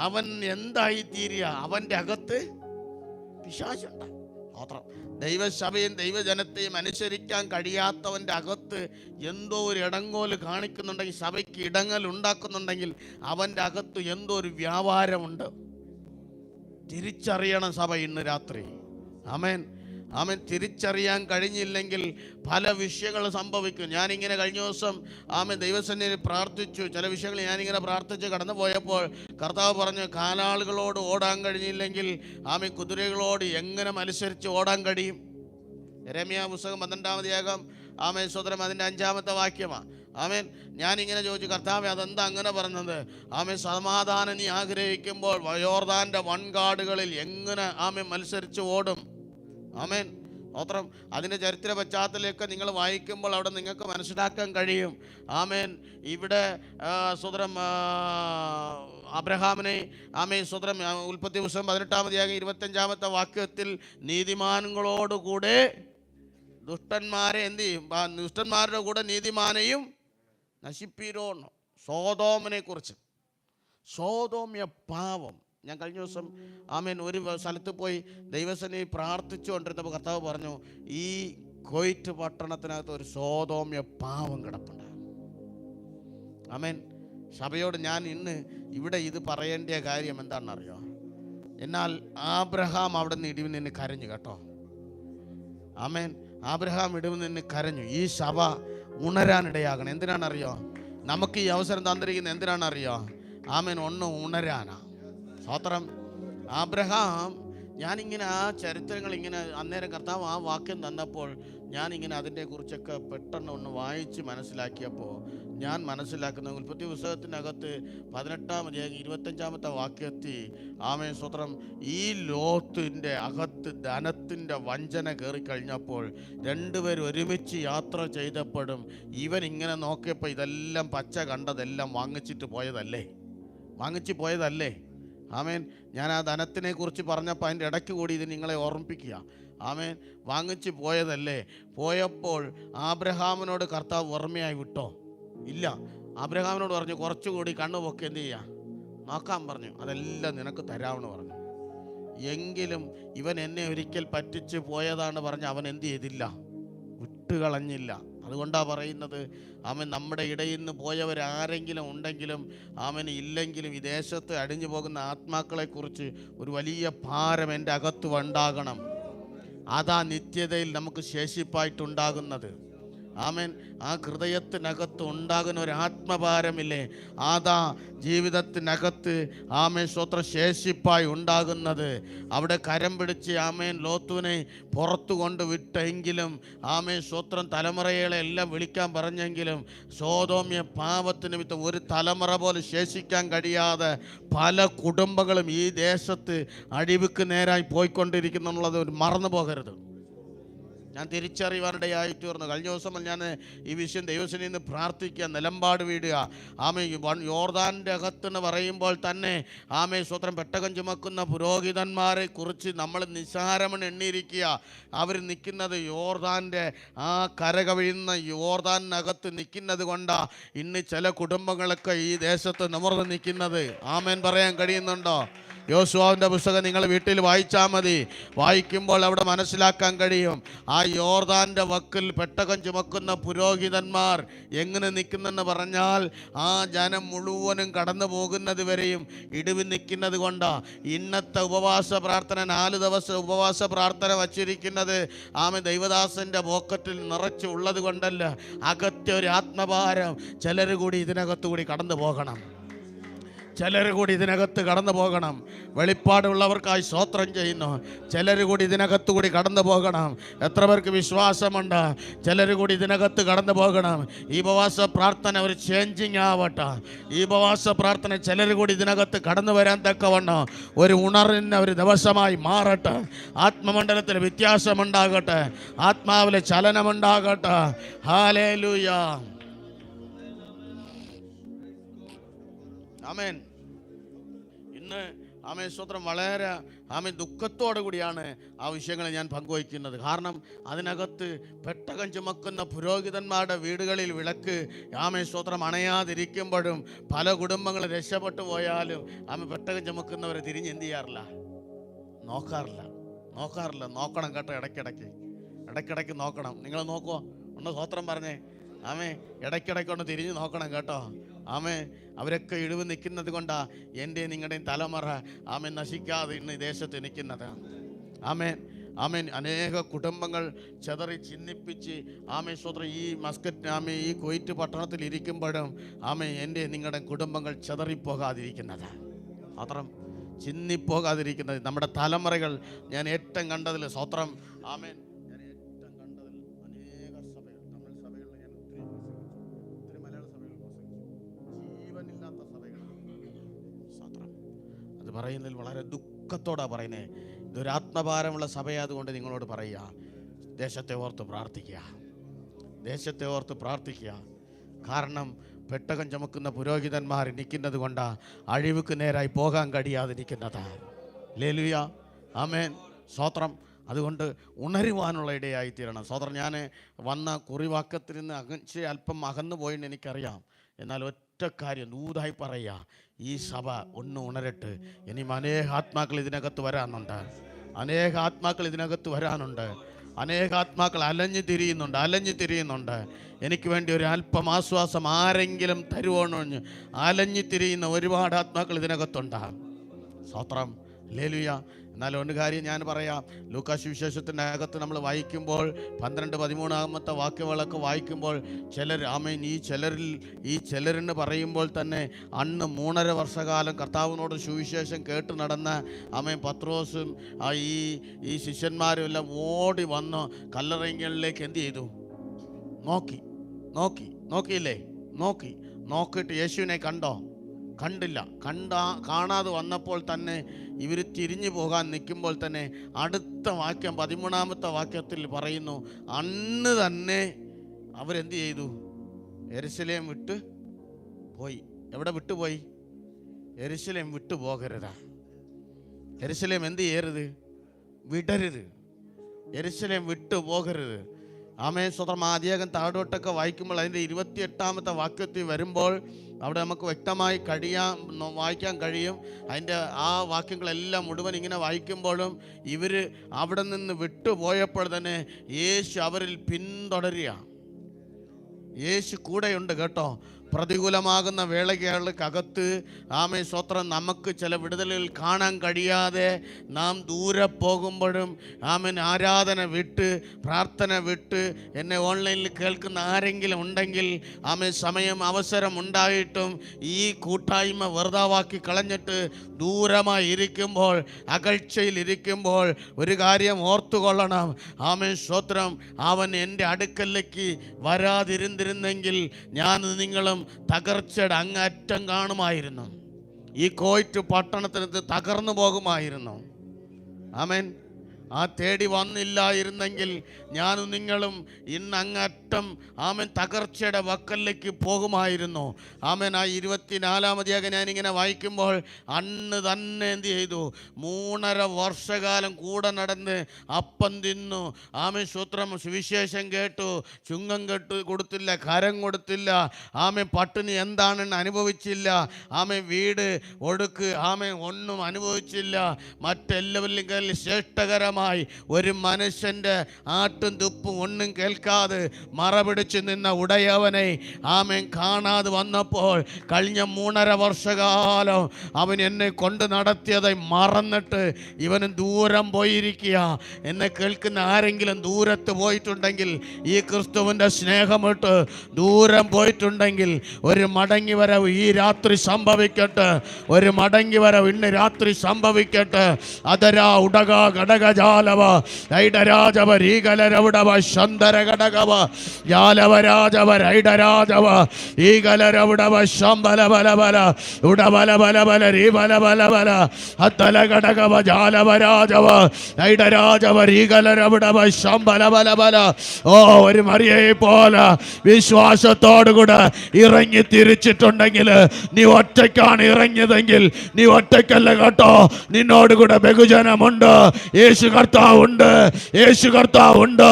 അവൻ എന്തായി തീരുക? അവൻ്റെ അകത്ത് പിശാചുണ്ട്. മാത്രം ദൈവസഭയും ദൈവജനത്തെയും അനുസരിക്കാൻ കഴിയാത്തവൻ്റെ അകത്ത് എന്തോ ഒരു ഇടങ്കോല് കാണിക്കുന്നുണ്ടെങ്കിൽ, സഭയ്ക്ക് ഇടങ്ങൽ ഉണ്ടാക്കുന്നുണ്ടെങ്കിൽ അവൻ്റെ അകത്ത് എന്തോ ഒരു വ്യാപാരമുണ്ട്. തിരിച്ചറിയണം സഭ ഇന്ന് രാത്രി. ആമേൻ. ആമേൻ. തിരിച്ചറിയാൻ കഴിഞ്ഞില്ലെങ്കിൽ പല വിഷയങ്ങൾ സംഭവിക്കും. ഞാനിങ്ങനെ കഴിഞ്ഞ ദിവസം ആമേൻ ദൈവസന്നിധിയിൽ പ്രാർത്ഥിച്ചു. ചില വിഷയങ്ങൾ ഞാനിങ്ങനെ പ്രാർത്ഥിച്ച് കടന്നു പോയപ്പോൾ കർത്താവ് പറഞ്ഞു, കാലാളുകളോട് ഓടാൻ കഴിഞ്ഞില്ലെങ്കിൽ ആമേൻ കുതിരകളോട് എങ്ങനെ മത്സരിച്ച് ഓടാൻ കഴിയും? യെരമ്യാ പുസ്തകം 12-ാം അധ്യായം ആമേൻ സ്തോത്രം അതിൻ്റെ 5-ാമത്തെ വാക്യമാണ്. ആമേൻ. ഞാനിങ്ങനെ ചോദിച്ചു, കർത്താവേ അതെന്താ അങ്ങനെ പറഞ്ഞത്? ആമേൻ. സമാധാനം നീ ആഗ്രഹിക്കുമ്പോൾ യോർദാൻ്റെ വൻകാടുകളിൽ എങ്ങനെ ആമേൻ മത്സരിച്ച് ഓടും? ആമേൻ. സ്തോത്രം. അതിൻ്റെ ചരിത്ര പശ്ചാത്തലമൊക്കെ നിങ്ങൾ വായിക്കുമ്പോൾ അവിടെ നിങ്ങൾക്ക് മനസ്സിലാക്കാൻ കഴിയും. ആമേൻ. ഇവിടെ സ്തോത്രം അബ്രഹാമിനെ ആമേൻ സ്തോത്രം ഉൽപ്പത്തി പുസ്തകം 18-ാം 25-ാമത്തെ വാക്യത്തിൽ നീതിമാനുകളോടുകൂടെ ദുഷ്ടന്മാരെ എന്ത് ചെയ്യും? ദുഷ്ടന്മാരുടെ കൂടെ നീതിമാനെയും നശിപ്പീരോന്ന്. സോതോമിനെ കുറിച്ച്, സോതോമ്യ പാവം. ഞാൻ കഴിഞ്ഞ ദിവസം ആമേൻ ഒരു സ്ഥലത്ത് പോയി ദൈവസേനയിൽ പ്രാർത്ഥിച്ചുകൊണ്ടിരുന്നപ്പോൾ കർത്താവ് പറഞ്ഞു, ഈ കുവൈറ്റ് പട്ടണത്തിനകത്ത് ഒരു സോതോമ്യ പാവം കിടപ്പുണ്ട്. ആമേൻ. സഭയോട് ഞാൻ ഇന്ന് ഇവിടെ ഇത് പറയേണ്ട കാര്യം എന്താണെന്നറിയോ? എന്നാൽ ആബ്രഹാം അവിടെ നിന്ന് ഇടിവിൽ നിന്ന് കരഞ്ഞു കേട്ടോ. ആമേൻ. ആബ്രഹാം ഇടിവിൽ നിന്ന് കരഞ്ഞു. ഈ സഭ ഉണരാനിടയാകണം. എന്തിനാണെന്നറിയോ? നമുക്ക് ഈ അവസരം തന്നിരിക്കുന്നത് എന്തിനാണെന്നറിയോ? ആമേൻ. ഒന്ന് ഉണരാനാ. സ്തോത്രം. ആബ്രഹാം, ഞാനിങ്ങനെ ആ ചരിത്രങ്ങൾ ഇങ്ങനെ അന്നേരം കർത്താവ് ആ വാക്യം തന്നപ്പോൾ ഞാനിങ്ങനെ അതിൻ്റെ കുറിച്ചൊക്കെ പെട്ടെന്ന് ഒന്ന് വായിച്ച് മനസ്സിലാക്കിയപ്പോൾ ഞാൻ മനസ്സിലാക്കുന്ന ഉൽപ്പത്തി പുസ്തകത്തിനകത്ത് 18-ാം അധ്യായം 25-ാമത്തെ വാക്യത്തിൽ ആമേൻ സ്തോത്രം, ഈ ലോത്തിൻ്റെ അകത്ത് ധനത്തിൻ്റെ വഞ്ചന കയറിക്കഴിഞ്ഞപ്പോൾ രണ്ടുപേരും ഒരുമിച്ച് യാത്ര ചെയ്തപ്പോഴും ഇവൻ ഇങ്ങനെ നോക്കിയപ്പോൾ ഇതെല്ലാം പച്ച കണ്ടതെല്ലാം വാങ്ങിച്ചിട്ട് പോയതല്ലേ. ആമേൻ. ഞാൻ ആ ധനത്തിനെ കുറിച്ച് പറഞ്ഞപ്പോൾ അതിൻ്റെ ഇടയ്ക്ക് കൂടി ഇത് നിങ്ങളെ ഓർമ്മിപ്പിക്കുക. ആമേൻ. വാങ്ങിച്ച് പോയതല്ലേ. പോയപ്പോൾ ആബ്രഹാമിനോട് കർത്താവ് ഓർമ്മയായി വിട്ടോ? ഇല്ല. ആബ്രഹാമിനോട് പറഞ്ഞു, കുറച്ചുകൂടി കണ്ണുപൊക്കെ എന്ത് ചെയ്യുക, നോക്കാൻ പറഞ്ഞു. അതെല്ലാം നിനക്ക് തരാമെന്ന് പറഞ്ഞു. എങ്കിലും ഇവൻ എന്നെ ഒരിക്കൽ പറ്റിച്ച് പോയതാണ് പറഞ്ഞ് അവൻ എന്ത് ചെയ്തില്ല? വിട്ടുകളഞ്ഞില്ല. അതുകൊണ്ടാണ് പറയുന്നത്, ആമൻ, നമ്മുടെ ഇടയിൽ നിന്ന് പോയവരാരെങ്കിലും ഉണ്ടെങ്കിലും ആമൻ ഇല്ലെങ്കിലും ഈ ദേശത്ത് അടിഞ്ഞു പോകുന്ന ആത്മാക്കളെക്കുറിച്ച് ഒരു വലിയ ഭാരം എൻ്റെ അകത്ത് ഉണ്ടാകണം. അതാ നിത്യതയിൽ നമുക്ക് ശേഷിപ്പായിട്ടുണ്ടാകുന്നത്. ആമേൻ. ആ ഹൃദയത്തിനകത്ത് ഉണ്ടാകുന്ന ഒരു ആത്മഭാരമില്ലേ, അതാ ജീവിതത്തിനകത്ത് ആമേൻ സ്വത്ര ശേഷിപ്പായി ഉണ്ടാകുന്നത്. അവിടെ കരം പിടിച്ച് ആമേൻ ലോത്തുവിനെ പുറത്തു കൊണ്ട് വിട്ടെങ്കിലും ആമേൻ സ്വത്രം തലമുറകളെ എല്ലാം വിളിക്കാൻ പറഞ്ഞെങ്കിലും സോതോമ്യ പാപത്തിന് നിമിത്തം ഒരു തലമുറ പോലും ശേഷിക്കാൻ കഴിയാതെ പല കുടുംബങ്ങളും ഈ ദേശത്ത് അഴിവുക്ക് നേരായി പോയിക്കൊണ്ടിരിക്കുന്നുള്ളത് മറന്നു പോകരുത്. ഞാൻ തിരിച്ചറിവാനിടയായിട്ട് തീർന്നു. കഴിഞ്ഞ ദിവസം ഞാൻ ഈ വിഷയം ദൈവസേനയിൽ നിന്ന് പ്രാർത്ഥിക്കുക, നിലമ്പാട് വീടുക. ആമേ യോർദാൻ്റെ അകത്തെന്ന് പറയുമ്പോൾ തന്നെ ആമേ സ്വത്രം പെട്ടകം ചുമക്കുന്ന പുരോഹിതന്മാരെ കുറിച്ച് നമ്മൾ നിസ്സാരമെന്ന് എണ്ണിയിരിക്കുക. അവർ നിൽക്കുന്നത് യോർദാൻ്റെ ആ കരകവിഴുന്ന യോർദാനകത്ത് നിൽക്കുന്നത് കൊണ്ടാണ് ഇന്ന് ചില കുടുംബങ്ങളൊക്കെ ഈ ദേശത്ത് നിവർന്ന് നിൽക്കുന്നത്. ആമേൻ പറയാൻ കഴിയുന്നുണ്ടോ? യോശുവാവിൻ്റെ പുസ്തകം നിങ്ങൾ വീട്ടിൽ വായിച്ചാൽ മതി. വായിക്കുമ്പോൾ അവിടെ മനസ്സിലാക്കാൻ കഴിയും. ആ യോർദാൻ്റെ വക്കിൽ പെട്ടകം ചുമക്കുന്ന പുരോഹിതന്മാർ എങ്ങനെ നിൽക്കുന്നെന്ന് പറഞ്ഞാൽ ആ ജനം മുഴുവനും കടന്നു പോകുന്നത് വരെയും ഇടിവ് നിൽക്കുന്നത് കൊണ്ടാണ്. ഇന്നത്തെ ഉപവാസ പ്രാർത്ഥന 4 ദിവസം ഉപവാസ പ്രാർത്ഥന വച്ചിരിക്കുന്നത് ആമേ ദൈവദാസൻ്റെ പോക്കറ്റിൽ നിറച്ചുള്ളത് കൊണ്ടല്ല. അകത്തെ ഒരു ആത്മഭാരം. ചിലർ കൂടി ഇതിനകത്തുകൂടി കടന്നു പോകണം. ചിലർ കൂടി ഇതിനകത്ത് കടന്നു പോകണം. വെളിപ്പാടുള്ളവർക്കായി സ്തോത്രം ചെയ്യുന്നു. ചിലർ കൂടി ഇതിനകത്ത് കൂടി കടന്നു പോകണം. എത്ര പേർക്ക് വിശ്വാസമുണ്ട്? ചിലർ കൂടി ഇതിനകത്ത് കടന്നു പോകണം. ഈ ഉപവാസ പ്രാർത്ഥന ഒരു ചേഞ്ചിങ് ആവട്ടെ. ഈ ഉപവാസ പ്രാർത്ഥന ചിലർ കൂടി ഇതിനകത്ത് കടന്നു വരാൻ തക്കവണ്ണം ഒരു ഉണർന്ന ഒരു ദിവസമായി മാറട്ടെ. ആത്മമണ്ഡലത്തിൽ വ്യത്യാസമുണ്ടാകട്ടെ. ആത്മാവിലെ ചലനമുണ്ടാകട്ടെ. ഹല്ലേലൂയ. ആമേൻ. ഇന്ന് ആമേൻ സ്തോത്രം വളരെ ആമേൻ ദുഃഖത്തോടു കൂടിയാണ് ആ വിഷയങ്ങൾ ഞാൻ പങ്കുവയ്ക്കുന്നത്. കാരണം അതിനകത്ത് പെട്ടകം ചുമക്കുന്ന പുരോഹിതന്മാരുടെ വീടുകളിൽ വിളക്ക് ആമേൻ സ്തോത്രം അണയാതിരിക്കുമ്പോഴും പല കുടുംബങ്ങൾ രക്ഷപ്പെട്ടു പോയാലും ആമേൻ പെട്ടകം ചുമക്കുന്നവരെ തിരിഞ്ഞ് എന്ത് ചെയ്യാറില്ല? നോക്കാറില്ല. നോക്കണം കേട്ടോ. ഇടയ്ക്കിടയ്ക്ക് നോക്കണം. നിങ്ങൾ നോക്കുമോ? ഒന്ന് സ്തോത്രം പറഞ്ഞേ. ആമേ ഇടയ്ക്കിടയ്ക്ക് ഒന്ന് തിരിഞ്ഞ് നോക്കണം കേട്ടോ. ആമേ അവരൊക്കെ ഇടിവ് നിൽക്കുന്നത് കൊണ്ടാണ് എൻ്റെ നിങ്ങളുടെയും തലമുറ ആമേൻ നശിക്കാതെ ഇന്ന് ഈ ദേശത്ത് നിൽക്കുന്നത്. ആമേൻ. അനേക കുടുംബങ്ങൾ ചെതറി ചിന്നിപ്പിച്ച് ആമേ സ്വത്ര ഈ മസ്കറ്റ് ആമേ ഈ കുവൈറ്റ് പട്ടണത്തിൽ ഇരിക്കുമ്പോഴും ആമേ എൻ്റെ നിങ്ങളുടെ കുടുംബങ്ങൾ ചെതറിപ്പോകാതിരിക്കുന്നത്, മാത്രം ചിന്നിപ്പോകാതിരിക്കുന്നത് നമ്മുടെ തലമുറകൾ. ഞാൻ ഏറ്റവും കണ്ടതിൽ സ്വത്രം ആമേൻ പറയുന്നതിൽ വളരെ ദുഃഖത്തോടാണ് പറയുന്നത്. ഇതൊരു ആത്മഭാരമുള്ള സഭയായതുകൊണ്ട് നിങ്ങളോട് പറയുക, ദേശത്തെ ഓർത്ത് പ്രാർത്ഥിക്കുക, ദേശത്തെ ഓർത്ത് പ്രാർത്ഥിക്കുക. കാരണം പെട്ടകം ചുമക്കുന്ന പുരോഹിതന്മാർ നിൽക്കുന്നത് കൊണ്ടാ അഴിവുക്ക് നേരായി പോകാൻ കഴിയാതിരിക്കുന്നത്. ഹല്ലേലൂയ, ആമേൻ, സ്തോത്രം. അതുകൊണ്ട് ഉണരുവാനുള്ള ഇടയായി തീരണം. സ്തോത്രം. ഞാൻ വന്ന കുറിവാക്കത്തിൽ നിന്ന് അല്പം അകന്നു പോയെന്ന് എനിക്കറിയാം. എന്നാൽ ഒറ്റ കാര്യം ദൂതായി പറയുക, ഈ സഭ ഒന്ന് ഉണരട്ടെ. ഇനിയും അനേക ആത്മാക്കൾ ഇതിനകത്ത് വരാനുണ്ട്, അനേക ആത്മാക്കൾ ഇതിനകത്ത് വരാനുണ്ട്, അനേക ആത്മാക്കൾ അലഞ്ഞു തിരിയുന്നുണ്ട്. എനിക്ക് വേണ്ടി ഒരു അല്പം ആശ്വാസം ആരെങ്കിലും തരുവോണെന്ന് അലഞ്ഞു തിരിയുന്ന ഒരുപാട് ആത്മാക്കൾ ഇതിനകത്തുണ്ടാകും. സ്തോത്രം, ഹല്ലേലൂയ. എന്നാൽ ഒരു കാര്യം ഞാൻ പറയാം. ലൂക്കാ സുവിശേഷത്തിൻ്റെ അകത്ത് നമ്മൾ വായിക്കുമ്പോൾ 12-13 വാക്യങ്ങളൊക്കെ വായിക്കുമ്പോൾ ചിലർ ആമേൻ ഈ ചിലരെന്ന് പറയുമ്പോൾ തന്നെ അന്ന് 3.5 വർഷക്കാലം കർത്താവിനോട് സുവിശേഷം കേട്ട് നടന്ന ആമേൻ പത്രോസും ഈ ശിഷ്യന്മാരും എല്ലാം ഓടി വന്ന് കല്ലറങ്ങളിലേക്ക് എന്ത് ചെയ്തു? നോക്കിയിട്ട് യേശുവിനെ കണ്ടില്ല. കാണാതെ വന്നപ്പോൾ തന്നെ ഇവർ തിരിഞ്ഞു പോകാൻ നിൽക്കുമ്പോൾ തന്നെ അടുത്ത വാക്യം 13 വാക്യത്തിൽ പറയുന്നു, അന്ന് തന്നെ അവരെന്ത് ചെയ്തു? യെരുശലേം വിട്ട് പോയി. എവിടെ വിട്ടുപോയി? യെരുശലേം വിട്ടു പോകരുത്. യെരുശലേം എന്ത് ചെയ്യരുത്? വിടരുത്. യെരുശലേം വിട്ടു പോകരുത്. ആമേൻ, സ്വതം. ആദ്യം താഴോട്ടൊക്കെ വായിക്കുമ്പോൾ അതിൻ്റെ 28 വാക്യത്തിൽ വരുമ്പോൾ അവിടെ നമുക്ക് വ്യക്തമായി വായിക്കാൻ കഴിയും. അതിൻ്റെ ആ വാക്യങ്ങളെല്ലാം മുഴുവൻ ഇങ്ങനെ വായിക്കുമ്പോഴും ഇവർ അവിടെ നിന്ന് വിട്ടുപോയപ്പോൾ തന്നെ യേശു അവരിൽ പിന്തുടരുക. യേശു കൂടെയുണ്ട് കേട്ടോ. പ്രതികൂലമാകുന്ന വേളകൾക്കകത്ത് ആമേൻ, സ്തോത്രം, നമുക്ക് ചില വിടുതലുകൾ കാണാൻ കഴിയാതെ നാം ദൂരെ പോകുമ്പോഴും ആമേൻ, ആരാധന വിട്ട് പ്രാർത്ഥന വിട്ട് എന്നെ ഓൺലൈനിൽ കേൾക്കുന്ന ആരെങ്കിലും ഉണ്ടെങ്കിൽ ആമേൻ, സമയം അവസരം ഉണ്ടായിട്ടും ഈ കൂട്ടായ്മ വെറുതാവാക്കി കളഞ്ഞിട്ട് ദൂരമായി ഇരിക്കുമ്പോൾ, അകൽച്ചയിൽ ഇരിക്കുമ്പോൾ ഒരു കാര്യം ഓർത്തുകൊള്ളണം. ആമേൻ, സ്തോത്രം. അവൻ എൻ്റെ അടുക്കലേക്ക് വരാതിരുന്നിരുന്നെങ്കിൽ ഞാൻ നിങ്ങളും തകർച്ചയുടെ അങ്ങറ്റം കാണുമായിരുന്നു. ഈ കോയിറ്റ് പട്ടണത്തിനകത്ത് തകർന്നു പോകുമായിരുന്നു. ആമേൻ. ആ തേടി വന്നില്ലായിരുന്നെങ്കിൽ ഞാനും നിങ്ങളും ഇന്ന് അങ്ങറ്റം ആമേൻ തകർച്ചയുടെ വക്കലിലേക്ക് പോകുമായിരുന്നു. ആമേൻ. ആ 24 ഞാനിങ്ങനെ വായിക്കുമ്പോൾ അന്ന് തന്നെ എന്ത് ചെയ്തു? 3.5 വർഷകാലം കൂടെ നടന്ന് അപ്പം തിന്നു. ആമേൻ, സ്തോത്രം. സുവിശേഷം കേട്ടു, ചുങ്കം കൊടുത്തില്ല, കരം കൊടുത്തില്ല. ആമേൻ, പട്ടിണി എന്താണെന്ന് അനുഭവിച്ചില്ല. ആമേൻ, വീട് ഒടുക്ക് ആമേൻ ഒന്നും അനുഭവിച്ചില്ല. മറ്റെല്ലാവരിലും ശ്രേഷ്ഠകരമായി ഒരു മനുഷ്യന്റെ ആട്ടും തുപ്പും ഒന്നും കേൾക്കാതെ മറപിടിച്ച് നിന്ന ഉടയവനെ ആമേൻ കാണാതെ വന്നപ്പോൾ കഴിഞ്ഞ 3.5 വർഷകാലം അവൻ എന്നെ കൊണ്ട് നടത്തിയதை മറന്നിട്ട് ഇവനും ദൂരം പോയിരിക്കുക. എന്നെ കേൾക്കുന്ന ആരെങ്കിലും ദൂരത്ത് പോയിട്ടുണ്ടെങ്കിൽ, ഈ ക്രിസ്തുവിൻ്റെ സ്നേഹമിട്ട് ദൂരം പോയിട്ടുണ്ടെങ്കിൽ ഒരു മടങ്ങി വരവ് ഈ രാത്രി സംഭവിക്കട്ടെ. ഒരു മടങ്ങി വരവ് ഇന്ന് രാത്രി സംഭവിക്കട്ടെ. അതരാ ഉടക ഘടകജാലവ ഐഡരാജവ രീകലരവിടവ ശന്തരഘടകവ ജാലവരാജവ ഐഡരാജവ ഈകലരവിടവ ശംബലബലബല ഉടബലബലബല രീബലബലബല അത്തലഘടകവ ജാലവരാജവ ഐഡരാജവ രീകലരവിടവ ശംബലബലബല. ഓ, ഒരു മറിയയെ പോലെ വിശ്വാസത്തോടുകൂടെ ഇറങ്ങി തിരിച്ചിട്ടുണ്ടെങ്കിൽ, നീ ഒറ്റയ്ക്കാണ് ഇറങ്ങിയതെങ്കിൽ നീ ഒറ്റയ്ക്കല്ല കേട്ടോ. നിന്നോടുകൂടെ ബഹുജനമുണ്ട്. യേശു കർത്താവുണ്ട്, യേശു കർത്താവുണ്ട്,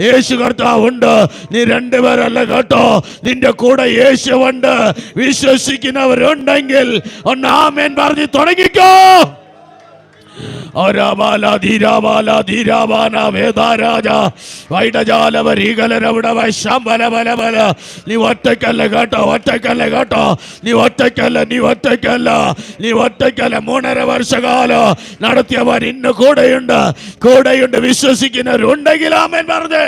യേശു കർത്താവുണ്ട്. നീ 2 പേരല്ല കേട്ടോ, നിന്റെ കൂടെ യേശുവുണ്ട്. വിശ്വസിക്കുന്നവരുണ്ടെങ്കിൽ ഒന്ന് ആമേൻ പറഞ്ഞ് തുടങ്ങിക്കോ. നീ ഒറ്റയ്ക്കല്ല കേട്ടോ, ഒറ്റയ്ക്കല്ല കേട്ടോ, നീ ഒറ്റയ്ക്കല്ല, നീ ഒറ്റയ്ക്കല്ല, നീ ഒറ്റയ്ക്കല്ല. 3.5 വർഷകാലം നടത്തിയവൻ ഇന്ന് കൂടെയുണ്ട്. വിശ്വസിക്കുന്നവരുണ്ടെങ്കിൽ ആമേൻ പറഞ്ഞേ.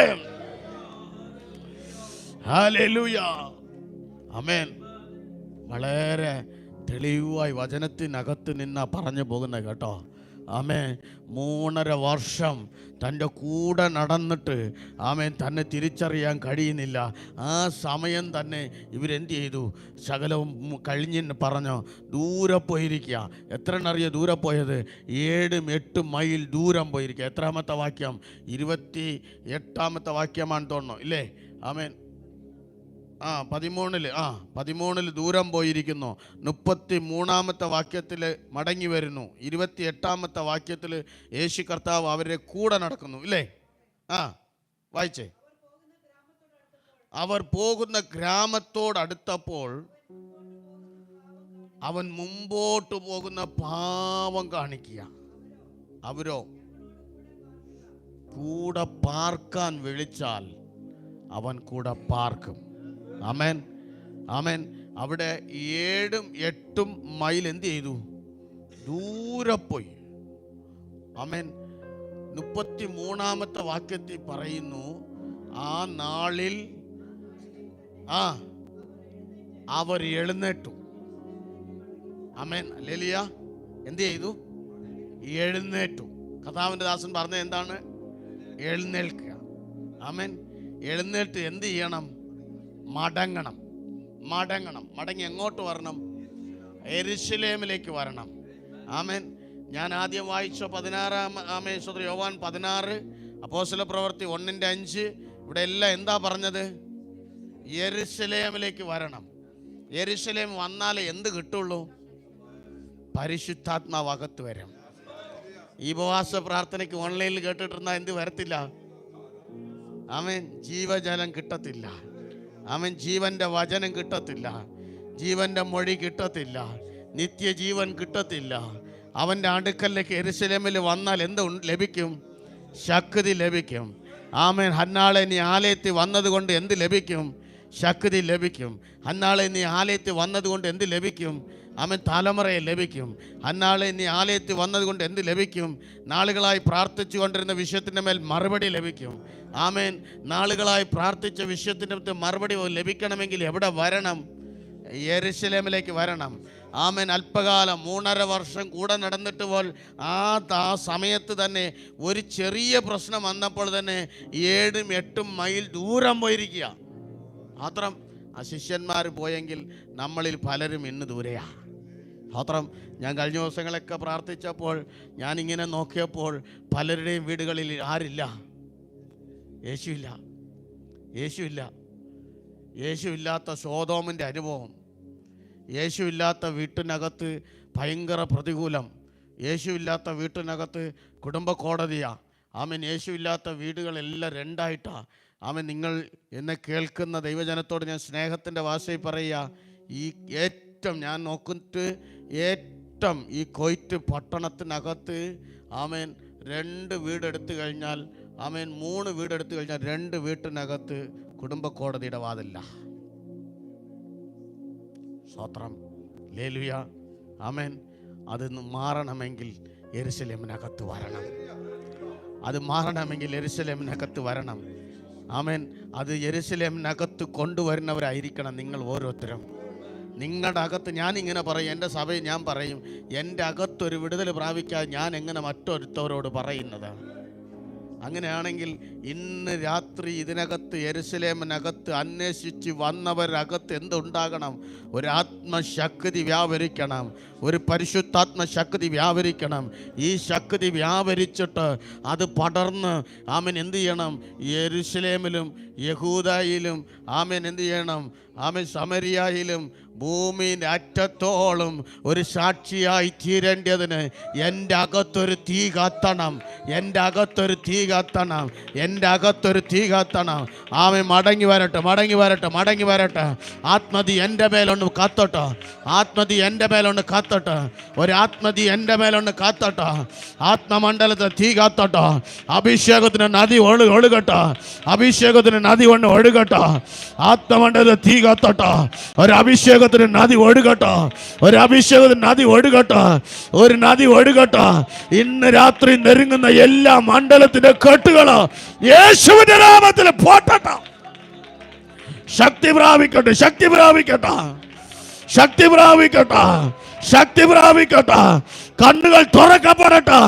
ഹല്ലേലൂയ, ആമേൻ. വളരെ തെളിവായി വചനത്തിനകത്ത് നിന്നാ പറഞ്ഞു പോകുന്നത് കേട്ടോ. ആമേൻ 3.5 വർഷം തൻ്റെ കൂടെ നടന്നിട്ട് ആമേൻ തന്നെ തിരിച്ചറിയാൻ കഴിയുന്നില്ല. ആ സമയം തന്നെ ഇവരെന്ത് ചെയ്തു? സകലവും കഴിഞ്ഞെന്ന് പറഞ്ഞോ ദൂരെ പോയിരിക്കുക. എത്ര എന്നറിയോ ദൂരെ പോയത്? 7-8 മൈൽ ദൂരം പോയിരിക്കുക. എത്രാമത്തെ വാക്യം? 28ാമത്തെ വാക്യമാണെന്ന് തോന്നുന്നു ഇല്ലേ? ആമേൻ 13 ദൂരം പോയിരിക്കുന്നു. 33ാമത്തെ വാക്യത്തിൽ മടങ്ങി വരുന്നു. 28ാമത്തെ വാക്യത്തിൽ യേശു കർത്താവ് അവരുടെ കൂടെ നടക്കുന്നു ഇല്ലേ? വായിച്ചേ. അവർ പോകുന്ന ഗ്രാമത്തോടടുത്തപ്പോൾ അവൻ മുമ്പോട്ട് പോകുന്ന പാവം കാണിക്കുക. അവരോ കൂടെ പാർക്കാൻ വിളിച്ചാൽ അവൻ കൂടെ പാർക്കും. ആമേൻ, ആമേൻ. അവിടെ 7-8 മൈൽ എന്ത് ചെയ്തു? ദൂരെ പോയി. ആമേൻ. 33ാമത്തെ വാക്യത്തിൽ പറയുന്നു, ആ നാളിൽ അവർ എഴുന്നേറ്റു. ആമേൻ, ഹല്ലേലൂയ. എന്ത് ചെയ്തു? എഴുന്നേറ്റു. കർത്താവിൻ്റെ ദാസൻ പറഞ്ഞത് എന്താണ്? എഴുന്നേൽക്കുക. ആമേൻ. എഴുന്നേറ്റ് എന്ത് ചെയ്യണം? മടങ്ങണം. മടങ്ങി എങ്ങോട്ട് വരണം? യെരൂശലേമിലേക്ക് വരണം. ആമേൻ. ഞാൻ ആദ്യം വായിച്ച 16 യോവാൻ 16, അപ്പോസ്തലപ്രവൃത്തി 1:5 ഇവിടെ എല്ലാം എന്താ പറഞ്ഞത്? യെരൂശലേമിലേക്ക് വരണം. യെരൂശലേം വന്നാലേ എന്ത് കിട്ടുള്ളൂ? പരിശുദ്ധാത്മാവ് അകത്ത് വരും. ഈ ഉപവാസ പ്രാർത്ഥനയ്ക്ക് ഓൺലൈനിൽ കേട്ടിട്ടിരുന്നാൽ എന്ത് വരത്തില്ല? ആമേൻ. ജീവജലം കിട്ടത്തില്ല. ആമേൻ. ജീവന്റെ വചനം കിട്ടത്തില്ല. ജീവന്റെ മൊഴി കിട്ടത്തില്ല. നിത്യജീവൻ കിട്ടത്തില്ല. അവൻ്റെ അടുക്കലേക്ക് യെരൂശലേമിൽ വന്നാൽ എന്ത് ലഭിക്കും? ശക്തി ലഭിക്കും. ആമേൻ. ഹന്നാളെ നീ ആലയത്തിൽ വന്നതുകൊണ്ട് എന്ത് ലഭിക്കും? ശക്തി ലഭിക്കും. ഹന്നാളെ നീ ആലയത്തിൽ വന്നതുകൊണ്ട് എന്ത് ലഭിക്കും? ആമേൻ. തലമുറയെ ലഭിക്കും. ഹന്നാളെ നീ ആലയത്തിൽ വന്നതുകൊണ്ട് എന്ത് ലഭിക്കും? നാളുകളായി പ്രാർത്ഥിച്ചു കൊണ്ടിരുന്ന വിഷയത്തിൻ്റെ മേൽ മറുപടി ലഭിക്കും. ആമേൻ. നാളുകളായി പ്രാർത്ഥിച്ച വിഷയത്തിൻ്റെ മറുപടി ലഭിക്കണമെങ്കിൽ എവിടെ വരണം? യെരൂശലേമിലേക്ക് വരണം. ആമേൻ. അല്പകാലം 3.5 വർഷം കൂടെ നടന്നിട്ട് പോൽ ആ സമയത്ത് തന്നെ ഒരു ചെറിയ പ്രശ്നം വന്നപ്പോൾ തന്നെ 7-8 മൈൽ ദൂരം പോയിരിക്കുക. മാത്രം ആ ശിഷ്യന്മാർ പോയെങ്കിൽ നമ്മളിൽ പലരും ഇന്ന് ദൂരെയാ. മാത്രം ഞാൻ കഴിഞ്ഞ ദിവസങ്ങളൊക്കെ പ്രാർത്ഥിച്ചപ്പോൾ ഞാനിങ്ങനെ നോക്കിയപ്പോൾ പലരുടെയും വീടുകളിൽ ആരില്ല? യേശുവില്ല. യേശുവില്ല. യേശുവില്ലാത്ത സോദോമിൻ്റെ അനുഭവം, യേശുവില്ലാത്ത വീട്ടിനകത്ത് ഭയങ്കര പ്രതികൂലം, യേശുവില്ലാത്ത വീട്ടിനകത്ത് കുടുംബ കോടതിയാ. ആമേൻ. യേശുവില്ലാത്ത വീടുകളെല്ലാം രണ്ടായിട്ടാ. ആമേൻ. നിങ്ങൾ എന്നെ കേൾക്കുന്ന ദൈവജനത്തോട് ഞാൻ സ്നേഹത്തിൻ്റെ ഭാഷയിൽ പറയുക, ഈ ഞാൻ നോക്കിയിട്ട് ഏറ്റവും ഈ കൊയ്ത്ത് പട്ടണത്തിനകത്ത് ആമേൻ 2 വീടെടുത്തു കഴിഞ്ഞാൽ, ആമേൻ 3 വീടെടുത്തു കഴിഞ്ഞാൽ 2 വീട്ടിനകത്ത് കുടുംബ കോടതിയുടെ വാതില്ല. സ്തോത്രം, ഹല്ലേലൂയ, ആമേൻ. അത് മാറണമെങ്കിൽ യെരൂശലേമിനകത്ത് വരണം. അത് മാറണമെങ്കിൽ യെരൂശലേമിനകത്ത് വരണം. ആമേൻ. അത് യെരൂശലേമിനകത്ത് കൊണ്ടുവരുന്നവരായിരിക്കണം നിങ്ങൾ ഓരോരുത്തരും. നിങ്ങളുടെ അകത്ത് ഞാനിങ്ങനെ പറയും, എൻ്റെ സഭയിൽ ഞാൻ പറയും, എൻ്റെ അകത്തൊരു വിടുതൽ പ്രാപിക്കാതെ ഞാൻ എങ്ങനെ മറ്റൊരുത്തവരോട് പറയുന്നത്? അങ്ങനെയാണെങ്കിൽ ഇന്ന് രാത്രി ഇതിനകത്ത് യെരൂശലേമിനകത്ത് അന്വേഷിച്ച് വന്നവരകത്ത് എന്തുണ്ടാകണം? ഒരു ആത്മശക്തി വ്യാപരിക്കണം. ഒരു പരിശുദ്ധാത്മശക്തി വ്യാപരിക്കണം. ഈ ശക്തി വ്യാപരിച്ചിട്ട് അത് പടർന്ന് ആമേൻ എന്ത് ചെയ്യണം? യെരൂശലേമിലും യഹൂദയിലും ആമേൻ എന്ത് ചെയ്യണം? ആമേൻ സമരിയയിലും ഭൂമിയുടെ അറ്റത്തോളം ഒരു സാക്ഷിയായി തീരേണ്ടതിന് എൻ്റെ അകത്തൊരു തീ കത്തണം. എൻ്റെ അകത്തൊരു തീ കത്തണം. എൻ്റെ അകത്തൊരു തീ കത്തണം. ആമേൻ. മടങ്ങി വരട്ടെ, മടങ്ങി വരട്ടെ, മടങ്ങി വരട്ടെ. ആത്മതി എൻ്റെ മേലൊന്ന് കത്തട്ടെ. ആത്മതി എൻ്റെ മേലൊന്ന് കത്തട്ടെ. ഒരു ആത്മതി എൻ്റെ മേലൊന്ന് കത്തട്ടെ. ആത്മമണ്ഡലത്തിൽ തീ കത്തട്ടെ. അഭിഷേകത്തിന് നദി ഒഴുകട്ടെ. അഭിഷേകത്തിന് നദി കൊണ്ട് ഒഴുകട്ടെ. ആത്മമണ്ഡലത്തിൽ തീ കത്തട്ടെ. ഒരു അഭിഷേകത്തിന് നദി ഒഴുകട്ടെ. ഒരു അഭിഷേകത്തിന് നദി ഒഴുകട്ടെ. ഒരു നദി ഒഴുകട്ടെ. ഇന്ന് രാത്രി നെരുങ്ങുന്ന എല്ലാ മണ്ഡലത്തിന്റെ കെട്ടുകള് യേശുവിന്റെ നാമത്തിൽ പോട്ടട്ടെ. ശക്തി പ്രാപിക്കട്ടെ. ശക്തി പ്രാപിക്കട്ടെ. ശക്തി പ്രാപിക്കട്ടെ. ശക്തി പ്രാപിക്കട്ടെ. കണ്ണുകൾ തുറക്കപ്പെടട്ടെ,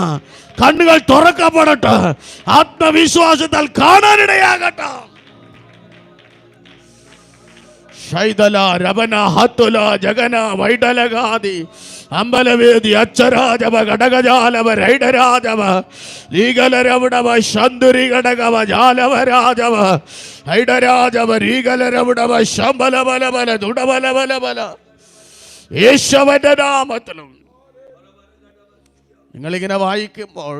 കണ്ണുകൾ തുറക്കപ്പെടട്ടെ, ആത്മവിശ്വാസത്താൽ കാണാനിടയാകട്ടെ. ശൈതല രവന ഹത്തുല ജഗന വൈഡലഗാദി അമ്പലവേദി അച്ചരാജവ ഘടകജാലവ രൈഡരാജവ ലീഗലരവിടവ ശന്തുരി ഘടകവ ജാലവരാജവ ഹൈഡരാജവ രീഗലരവിടവ ശമ്പലബലബല ദുടബലബലബല യേശുവിന്റെ നാമത്തിലും. നിങ്ങളിങ്ങനെ വായിക്കുമ്പോൾ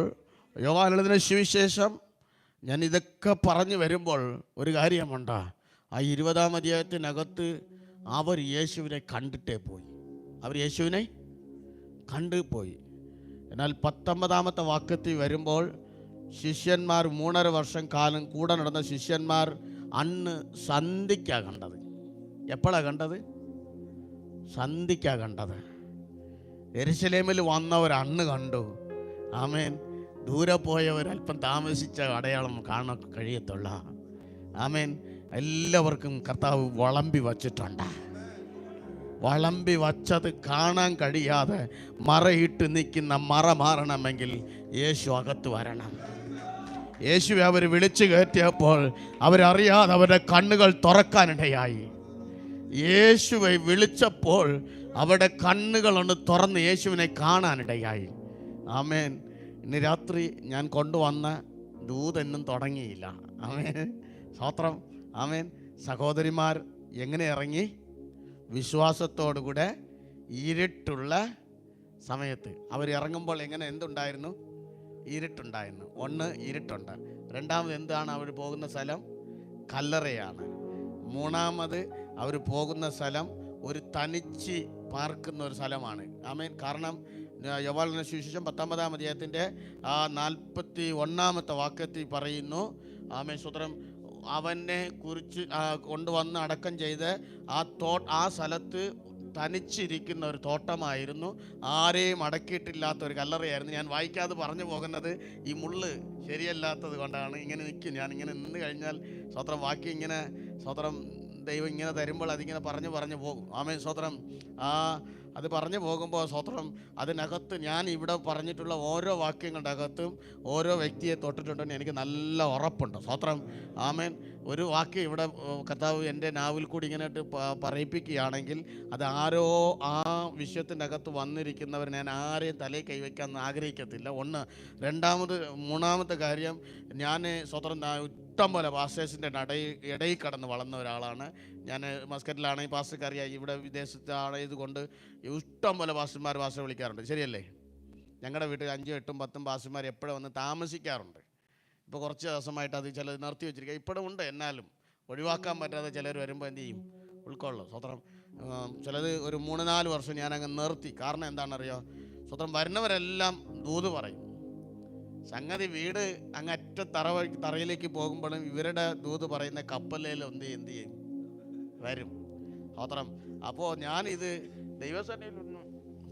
യോഹന്നാന്റെ സുവിശേഷം ഞാൻ ഇതൊക്കെ പറഞ്ഞു വരുമ്പോൾ ഒരു കാര്യമുണ്ട്. ആ 20-ാം അധ്യായത്തിനകത്ത് അവർ യേശുവിനെ കണ്ടിട്ടേ പോയി. അവർ യേശുവിനെ കണ്ടുപോയി. എന്നാൽ 19-ാമത്തെ വാക്യത്തിൽ വരുമ്പോൾ ശിഷ്യന്മാർ 3.5 വർഷം കാലം കൂടെ നടന്ന ശിഷ്യന്മാർ അന്ന് സന്ധിക്കാണ് കണ്ടത്. എപ്പോഴാണ് കണ്ടത്? സന്ധിക്കാണ് കണ്ടത്. യെരുശലേമിൽ വന്നവർ അന്ന് കണ്ടു. ആമേൻ. ദൂരെ പോയവർ അല്പം താമസിച്ച അടയാളം കാണാൻ കഴിയത്തുള്ള. ആമേൻ. എല്ലാവർക്കും കർത്താവ് വളമ്പി വച്ചിട്ടുണ്ട്. വളമ്പി വച്ചത് കാണാൻ കഴിയാതെ മറയിട്ട് നിൽക്കുന്ന മറ മാറണമെങ്കിൽ യേശു അകത്ത് വരണം. യേശുവെ അവർ വിളിച്ചു കയറ്റിയപ്പോൾ അവരറിയാതെ അവരുടെ കണ്ണുകൾ തുറക്കാനിടയായി. യേശുവെ വിളിച്ചപ്പോൾ അവരുടെ കണ്ണുകളൊന്ന് തുറന്ന് യേശുവിനെ കാണാനിടയായി. ആമേൻ. ഇന്ന് രാത്രി ഞാൻ കൊണ്ടുവന്ന ദൂതെന്നും തുടങ്ങിയില്ല. ആമേൻ. സ്തോത്രം. ആമേൻ. സഹോദരിമാർ എങ്ങനെ ഇറങ്ങി? വിശ്വാസത്തോടുകൂടെ ഇരുട്ടുള്ള സമയത്ത് അവർ ഇറങ്ങുമ്പോൾ എങ്ങനെ എന്തുണ്ടായിരുന്നു? ഇരുട്ടുണ്ടായിരുന്നു. ഒന്ന്, ഇരുട്ടുണ്ട്. രണ്ടാമത് എന്താണ് അവർ പോകുന്ന സ്ഥലം? കല്ലറയാണ്. മൂന്നാമത് അവർ പോകുന്ന സ്ഥലം ഒരു തനിച്ച് പാർക്കുന്ന ഒരു സ്ഥലമാണ്. ആമേൻ. കാരണം യോഹന്നാന്റെ സുവിശേഷം 19-ാം അധ്യായത്തിൻ്റെ 41-ാമത്തെ വാക്യത്തിൽ പറയുന്നു. ആമേൻ. സ്തോത്രം. അവനെ കുറിച്ച് കൊണ്ടുവന്ന് അടക്കം ചെയ്ത് ആ സ്ഥലത്ത് തനിച്ചിരിക്കുന്ന ഒരു തോട്ടമായിരുന്നു. ആരെയും അടക്കിയിട്ടില്ലാത്ത ഒരു കല്ലറയായിരുന്നു. ഞാൻ വായിക്കാതെ പറഞ്ഞു പോകുന്നത് ഈ മുള്ള് ശരിയല്ലാത്തത് കൊണ്ടാണ്. ഇങ്ങനെ നിൽക്കും. ഞാനിങ്ങനെ നിന്ന് കഴിഞ്ഞാൽ സ്തോത്രം വാക്യം ഇങ്ങനെ സ്തോത്രം ദൈവം ഇങ്ങനെ തരുമ്പോൾ അതിങ്ങനെ പറഞ്ഞു പോകും. ആമേൻ. സ്തോത്രം. അത് പറഞ്ഞു പോകുമ്പോൾ സ്തോത്രം അതിനകത്ത് ഞാൻ ഇവിടെ പറഞ്ഞിട്ടുള്ള ഓരോ വാക്യങ്ങളുടെ അകത്തും ഓരോ വ്യക്തിയെ തൊട്ടിട്ടുണ്ടെന്ന് എനിക്ക് നല്ല ഉറപ്പുണ്ട്. സ്തോത്രം. ആമേൻ. ഒരു വാക്യം ഇവിടെ കർത്താവ് എൻ്റെ നാവിൽ കൂടി ഇങ്ങനെ പറയിപ്പിക്കുകയാണെങ്കിൽ അത് ആരോ ആ വിഷയത്തിൻ്റെ അകത്ത് വന്നിരിക്കുന്നവർ ഞാൻ ആരെയും തലയിൽ കൈവയ്ക്കാൻ ആഗ്രഹിക്കത്തില്ല. ഒന്ന്. രണ്ടാമത് മൂന്നാമത്തെ കാര്യം, ഞാൻ സ്തോത്രം ഇഷ്ടം പോലെ പാസ്റ്റേഴ്സിൻ്റെ ഇടയിൽ കടന്ന് വളർന്ന ഒരാളാണ് ഞാൻ. മസ്കറ്റിലാണെങ്കിൽ പാസ്റ്റർക്ക് അറിയാം. ഇവിടെ വിദേശത്തായത് കൊണ്ട് ഇഷ്ടം പോലെ പാസ്റ്റർമാർ പാസ്റ്റർ വിളിക്കാറുണ്ട്. ശരിയല്ലേ? ഞങ്ങളുടെ വീട്ടിൽ 5, 8, 10 പാസ്റ്റർമാർ എപ്പോഴും വന്ന് താമസിക്കാറുണ്ട്. ഇപ്പോൾ കുറച്ച് ദിവസമായിട്ട് അത് ചിലർ നിർത്തി വെച്ചിരിക്കുക. ഇപ്പോഴും ഉണ്ട്. എന്നാലും ഒഴിവാക്കാൻ പറ്റാതെ ചിലർ വരുമ്പോൾ എന്ത് ചെയ്യും? ഉൾക്കൊള്ളും. സ്വത്രം. ചിലത് ഒരു 3-4 വർഷം ഞാനങ്ങ് നിർത്തി. കാരണം എന്താണെന്നറിയോ? സ്വത്രം വരുന്നവരെല്ലാം ദൂത് പറയും. സംഗതി വീട് അങ്ങറ്റ തറയിലേക്ക് പോകുമ്പോഴും ഇവരുടെ ദൂത് പറയുന്ന കപ്പലിൽ എന്ത് ചെയ്യും? വരും. സ്വത്രം. അപ്പോൾ ഞാനിത് ദൈവസന്നിധിയിൽ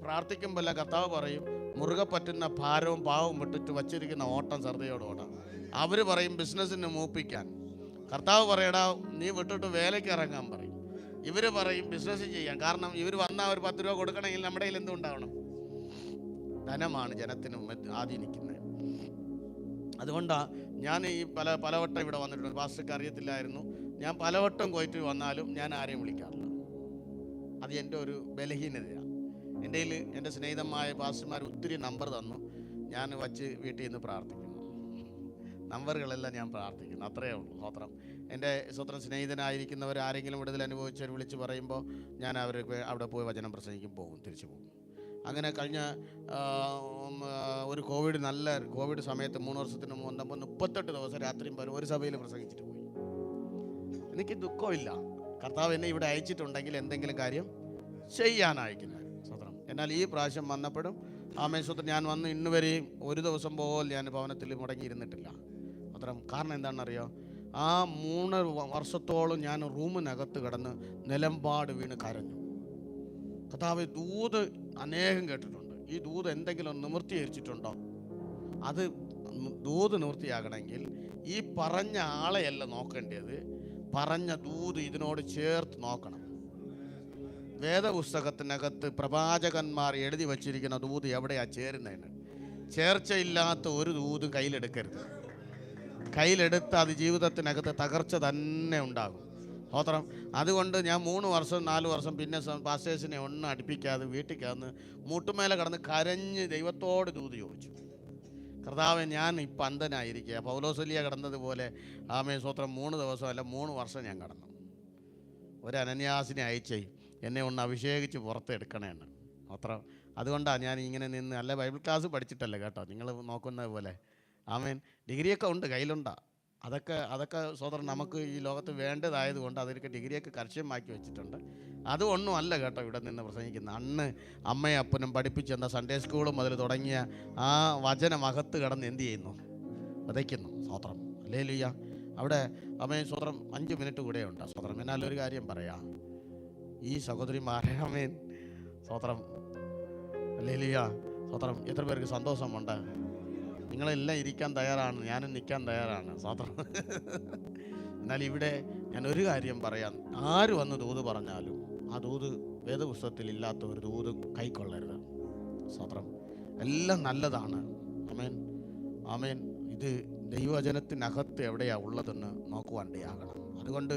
പ്രാർത്ഥിക്കുമ്പോൾ കർത്താവ് പറയും, മുറുകെ പറ്റുന്ന ഭാരവും പാവവും വിട്ടിട്ട് വച്ചിരിക്കുന്ന ഓട്ടം ശ്രദ്ധയോടോടാം. അവർ പറയും ബിസിനസ്സിന് മൂപ്പിക്കാൻ. കർത്താവ് പറയടാ നീ വിട്ടിട്ട് വേലയ്ക്ക് ഇറങ്ങാൻ പറയും. ഇവർ പറയും ബിസിനസ് ചെയ്യാൻ. കാരണം ഇവർ വന്നാൽ ഒരു 10 രൂപ കൊടുക്കണമെങ്കിൽ നമ്മുടെ കയ്യിൽ എന്തും ഉണ്ടാവണം? ധനമാണ് ജനത്തിന് ആധീനിക്കുന്നത്. അതുകൊണ്ടാണ് ഞാൻ ഈ പലവട്ടം ഇവിടെ വന്നിട്ടുണ്ട്. പാസ്റ്റർക്ക് അറിയത്തില്ലായിരുന്നു. ഞാൻ പലവട്ടം പോയിട്ട് വന്നാലും ഞാൻ ആരെയും വിളിക്കാറില്ല. അത് എൻ്റെ ഒരു ബലഹീനതയാണ്. എൻ്റെ കയ്യിൽ എൻ്റെ സ്നേഹിതമായ പാസ്റ്റർമാർ ഒത്തിരി നമ്പർ തന്നു. ഞാൻ വച്ച് വീട്ടിൽ നിന്ന് പ്രാർത്ഥിക്കുന്നു. നമ്പറുകളെല്ലാം ഞാൻ പ്രാർത്ഥിക്കുന്നു. അത്രയേ ഉള്ളൂ. സ്വത്രം. എൻ്റെ സ്വത്രം സ്നേഹിതനായിരിക്കുന്നവർ ആരെങ്കിലും വിടുതൽ അനുഭവിച്ചവർ വിളിച്ച് പറയുമ്പോൾ ഞാൻ അവർക്ക് അവിടെ പോയി വചനം പ്രസംഗിക്കും, പോകും, തിരിച്ചു പോകും. അങ്ങനെ കഴിഞ്ഞ ഒരു കോവിഡ് സമയത്ത് 3 വർഷത്തിന് മുമ്പ് 38 ദിവസം രാത്രിയും പകലും ഒരു സഭയിൽ പ്രസംഗിച്ചിട്ട് പോയി. എനിക്ക് ദുഃഖമില്ല. കർത്താവ് എന്നെ ഇവിടെ അയച്ചിട്ടുണ്ടെങ്കിൽ എന്തെങ്കിലും കാര്യം ചെയ്യാനയക്കുന്നത്. സ്വത്രം. എന്നാൽ ഈ പ്രാവശ്യം വന്നപ്പോഴും ആമേൻ സ്വത്രം ഞാൻ വന്ന് ഇന്നുവരെയും ഒരു ദിവസം പോലും ഞാൻ ഭവനത്തിൽ മുടങ്ങിയിരുന്നിട്ടില്ല. സ്വത്രം. കാരണം എന്താണെന്നറിയോ? ആ 3 വർഷത്തോളം ഞാൻ റൂമിനകത്ത് കിടന്ന് നിലമ്പാട് വീണ് കരഞ്ഞു. കർത്താവ് ദൂത് അനേകം കേട്ടിട്ടുണ്ട്. ഈ ദൂത് എന്തെങ്കിലും നിവൃത്തീകരിച്ചിട്ടുണ്ടോ? അത് ദൂത് നിവൃത്തിയാകണമെങ്കിൽ ഈ പറഞ്ഞ ആളെയല്ല നോക്കേണ്ടത്, പറഞ്ഞ ദൂത് ഇതിനോട് ചേർത്ത് നോക്കണം. വേദപുസ്തകത്തിനകത്ത് പ്രവാചകന്മാർ എഴുതി വച്ചിരിക്കുന്ന ദൂത് എവിടെയാ ചേരുന്നതിന്? ചേർച്ചയില്ലാത്ത ഒരു ദൂതും കയ്യിലെടുക്കരുത്. കയ്യിലെടുത്ത് അത് ജീവിതത്തിനകത്ത് തകർച്ച തന്നെ ഉണ്ടാകും. സ്തോത്രം. അതുകൊണ്ട് ഞാൻ 3 വർഷം 4 വർഷം പിന്നെ പാസ്റ്റേഴ്സിനെ ഒന്നും അടുപ്പിക്കാതെ വീട്ടിൽ കടന്ന് മുട്ടുമേലെ കടന്ന് കരഞ്ഞ് ദൈവത്തോട് ദൂത് ചോദിച്ചു. കർത്താവേ, ഞാൻ ഇപ്പം അന്ധനായിരിക്കുക. പൗലോസ്ലിയ കടന്നതുപോലെ സ്തോത്രം 3 ദിവസം അല്ല 3 വർഷം ഞാൻ കടന്നു. ഒരു അനന്യാസിനെ അയച്ചേ എന്നെ ഒന്ന് അഭിഷേകിച്ച് പുറത്തെടുക്കണേന്ന്. സ്തോത്രം. അതുകൊണ്ടാണ് ഞാൻ ഇങ്ങനെ നിന്ന്. അല്ല, ബൈബിൾ ക്ലാസ് പഠിച്ചിട്ടല്ല കേട്ടോ, നിങ്ങൾ നോക്കുന്നത് പോലെ. ഡിഗ്രിയൊക്കെ ഉണ്ട്, കയ്യിലുണ്ടാ. അതൊക്കെ സ്തോത്രം നമുക്ക് ഈ ലോകത്ത് വേണ്ടതായതുകൊണ്ട് അതിലേക്ക് ഡിഗ്രിയൊക്കെ കർശനമാക്കി വെച്ചിട്ടുണ്ട്. അതൊന്നും അല്ല കേട്ടോ ഇവിടെ നിന്ന് പ്രസംഗിക്കുന്നത്. അന്ന് അമ്മയും അപ്പനും പഠിപ്പിച്ചെന്ന സൺഡേ സ്കൂൾ മുതൽ തുടങ്ങിയ ആ വചനമകത്ത് കിടന്ന് എന്ത് ചെയ്യുന്നു? വിതയ്ക്കുന്നു. സ്തോത്രം. ഹല്ലേലൂയ. അവിടെ സ്തോത്രം 5 മിനിറ്റ് കൂടെ ഉണ്ട്. സ്തോത്രം. എന്നാലൊരു കാര്യം പറയാം. ഈ സഹോദരിമാരെ സ്തോത്രം. ഹല്ലേലൂയ. സ്തോത്രം. എത്ര പേർക്ക് സന്തോഷമുണ്ട്? നിങ്ങളെല്ലാം ഇരിക്കാൻ തയ്യാറാണ്, ഞാനും നിൽക്കാൻ തയ്യാറാണ്. സ്തോത്രം. എന്നാൽ ഇവിടെ ഞാൻ ഒരു കാര്യം പറയാം. ആര് വന്ന് ദൂത് പറഞ്ഞാലും ആ ദൂത് വേദപുസ്തകത്തിൽ ഇല്ലാത്ത ഒരു ദൂത് കൈക്കൊള്ളരുത്. സ്തോത്രം. എല്ലാം നല്ലതാണ്. ആമേൻ, ആമേൻ. ഇത് ദൈവവചനത്തിനകത്ത് എവിടെയാണ് ഉള്ളതെന്ന് നോക്കുവാണ്ടിയാകണം. അതുകൊണ്ട്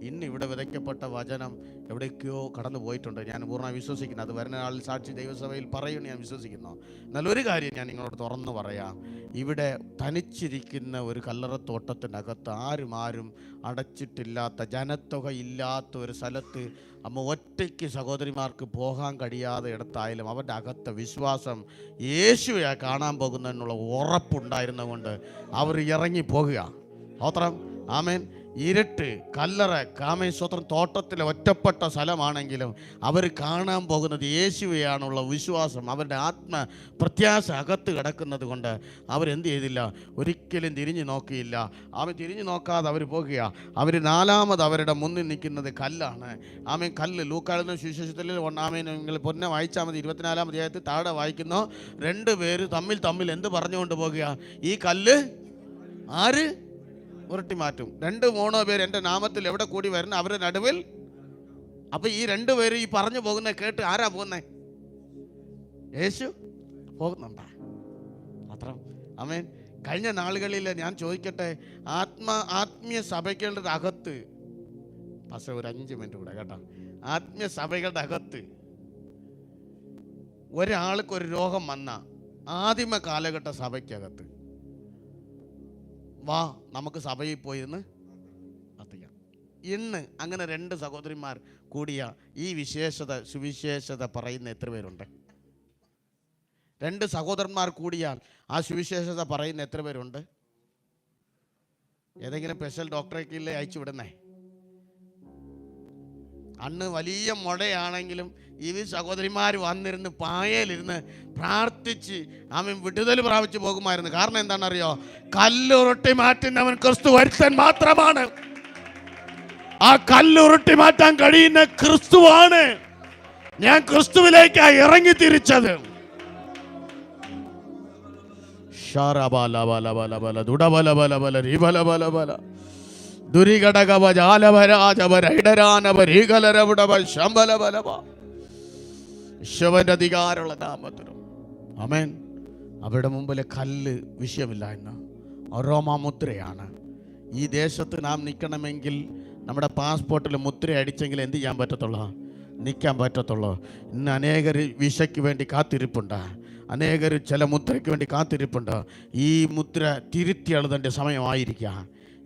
ഇന്ന് ഇവിടെ വിതയ്ക്കപ്പെട്ട വചനം എവിടേക്കോ കടന്നു പോയിട്ടുണ്ട്. ഞാൻ പൂർണ്ണമായി വിശ്വസിക്കുന്നു. അത് വരുന്ന ആളിൽ സാക്ഷി ദൈവസഭയിൽ പറയുമെന്ന് ഞാൻ വിശ്വസിക്കുന്നു. നല്ലൊരു കാര്യം ഞാൻ നിങ്ങളോട് തുറന്നു പറയാം. ഇവിടെ തനിച്ചിരിക്കുന്ന ഒരു കല്ലറത്തോട്ടത്തിനകത്ത് ആരും അടച്ചിട്ടില്ലാത്ത, ജനത്തുക ഇല്ലാത്ത ഒരു സ്ഥലത്ത് ഒറ്റയ്ക്ക് സഹോദരിമാർക്ക് പോകാൻ കഴിയാതെ ഇടത്തായാലും അവരുടെ അകത്തെ വിശ്വാസം യേശുവെ കാണാൻ പോകുന്നതിനുള്ള ഉറപ്പുണ്ടായിരുന്നതുകൊണ്ട് അവർ ഇറങ്ങി പോകുക. സ്തോത്രം. ആമേൻ. ഇരുട്ട്, കല്ലറ, കാമേശ്വത്രം തോട്ടത്തിലെ ഒറ്റപ്പെട്ട സ്ഥലമാണെങ്കിലും അവർ കാണാൻ പോകുന്നത് യേശുവെയാണുള്ള വിശ്വാസം, അവരുടെ ആത്മ പ്രത്യാശ അകത്ത് കിടക്കുന്നത് കൊണ്ട് അവരെന്ത് ചെയ്തില്ല? ഒരിക്കലും തിരിഞ്ഞു നോക്കിയില്ല. തിരിഞ്ഞു നോക്കാതെ അവർ പോകുക. അവർ 4ാമത് അവരുടെ മുന്നിൽ നിൽക്കുന്നത് കല്ലാണ്. കല്ല്. ലൂക്കായുടെ സുവിശേഷത്തിൽ നിങ്ങൾ പൊന്നെ വായിച്ചാൽ മതി. 24-ാം അധ്യായത്തിൽ താഴെ വായിക്കുന്നു. 2 പേര് തമ്മിൽ എന്ത് പറഞ്ഞുകൊണ്ട് പോകുക? ഈ കല്ല് ആര് ഉരുട്ടി മാറ്റും? 2-3 പേര് എൻ്റെ നാമത്തിൽ എവിടെ കൂടി വരുന്ന അവരുടെ നടുവിൽ. അപ്പൊ ഈ 2 പേര് ഈ പറഞ്ഞു പോകുന്ന കേട്ട് ആരാ പോകുന്നേ? യേശു പോകുന്നുണ്ടാ. മാത്രം. ആമേൻ. കഴിഞ്ഞ നാളുകളിൽ ഞാൻ ചോദിക്കട്ടെ, ആത്മീയ സഭകളുടെ അകത്ത് പക്ഷേ ഒരു 5 മിനിറ്റ് കൂടെ കേട്ടോ. ആത്മീയ സഭകളുടെ അകത്ത് ഒരാൾക്കൊരു രോഗം വന്ന ആദിമ കാലഘട്ട സഭയ്ക്കകത്ത് വാ നമുക്ക് സഭയിൽ പോയിരുന്ന് പ്രാർത്ഥിക്കാം. ഇന്ന് അങ്ങനെ 2 സഹോദരിമാർ കൂടിയ ഈ സുവിശേഷത പറയുന്ന എത്ര പേരുണ്ട്? 2 സഹോദരന്മാർ കൂടിയാൽ ആ സുവിശേഷത പറയുന്ന എത്ര പേരുണ്ട്? ഏതെങ്കിലും സ്പെഷ്യൽ ഡോക്ടറേക്കില്ലേ അയച്ചു വിടുന്നേ? അന്ന് വലിയ മുടയാണെങ്കിലും ഈ സഹോദരിമാർ വന്നിരുന്ന് പായയിലിരുന്ന് പ്രാർത്ഥിച്ച് വിടുതൽ പ്രാപിച്ചു പോകുമായിരുന്നു. കാരണം എന്താണെന്നറിയോ? കല്ലുരുട്ടി മാറ്റുന്നവൻ ക്രിസ്തു ഒരുത്തൻ മാത്രമാണ്. ആ കല്ലുരുട്ടി മാറ്റാൻ കഴിയുന്ന ക്രിസ്തുവാണ്. ഞാൻ ക്രിസ്തുവിലേക്കാണ് ഇറങ്ങി തിരിച്ചത്. അധികാരമുള്ള നാമത്തിനും ആമേൻ. അവരുടെ മുമ്പിലെ കല്ല് വിഷയമില്ല. എന്ന് റോമാമുദ്രയാണ്. ഈ ദേശത്ത് നാം നിൽക്കണമെങ്കിൽ നമ്മുടെ പാസ്പോർട്ടിൽ മുദ്ര അടിച്ചെങ്കിൽ എന്ത് ചെയ്യാൻ പറ്റത്തുള്ളൂ? നിൽക്കാൻ പറ്റത്തുള്ളൂ. ഇന്ന് അനേകർ വിസയ്ക്ക് വേണ്ടി കാത്തിരിപ്പുണ്ട്. അനേകർ ചില മുദ്രയ്ക്ക് വേണ്ടി കാത്തിരിപ്പുണ്ട്. ഈ മുദ്ര തിരുത്തി എഴുതേണ്ട സമയമായിരിക്കുക.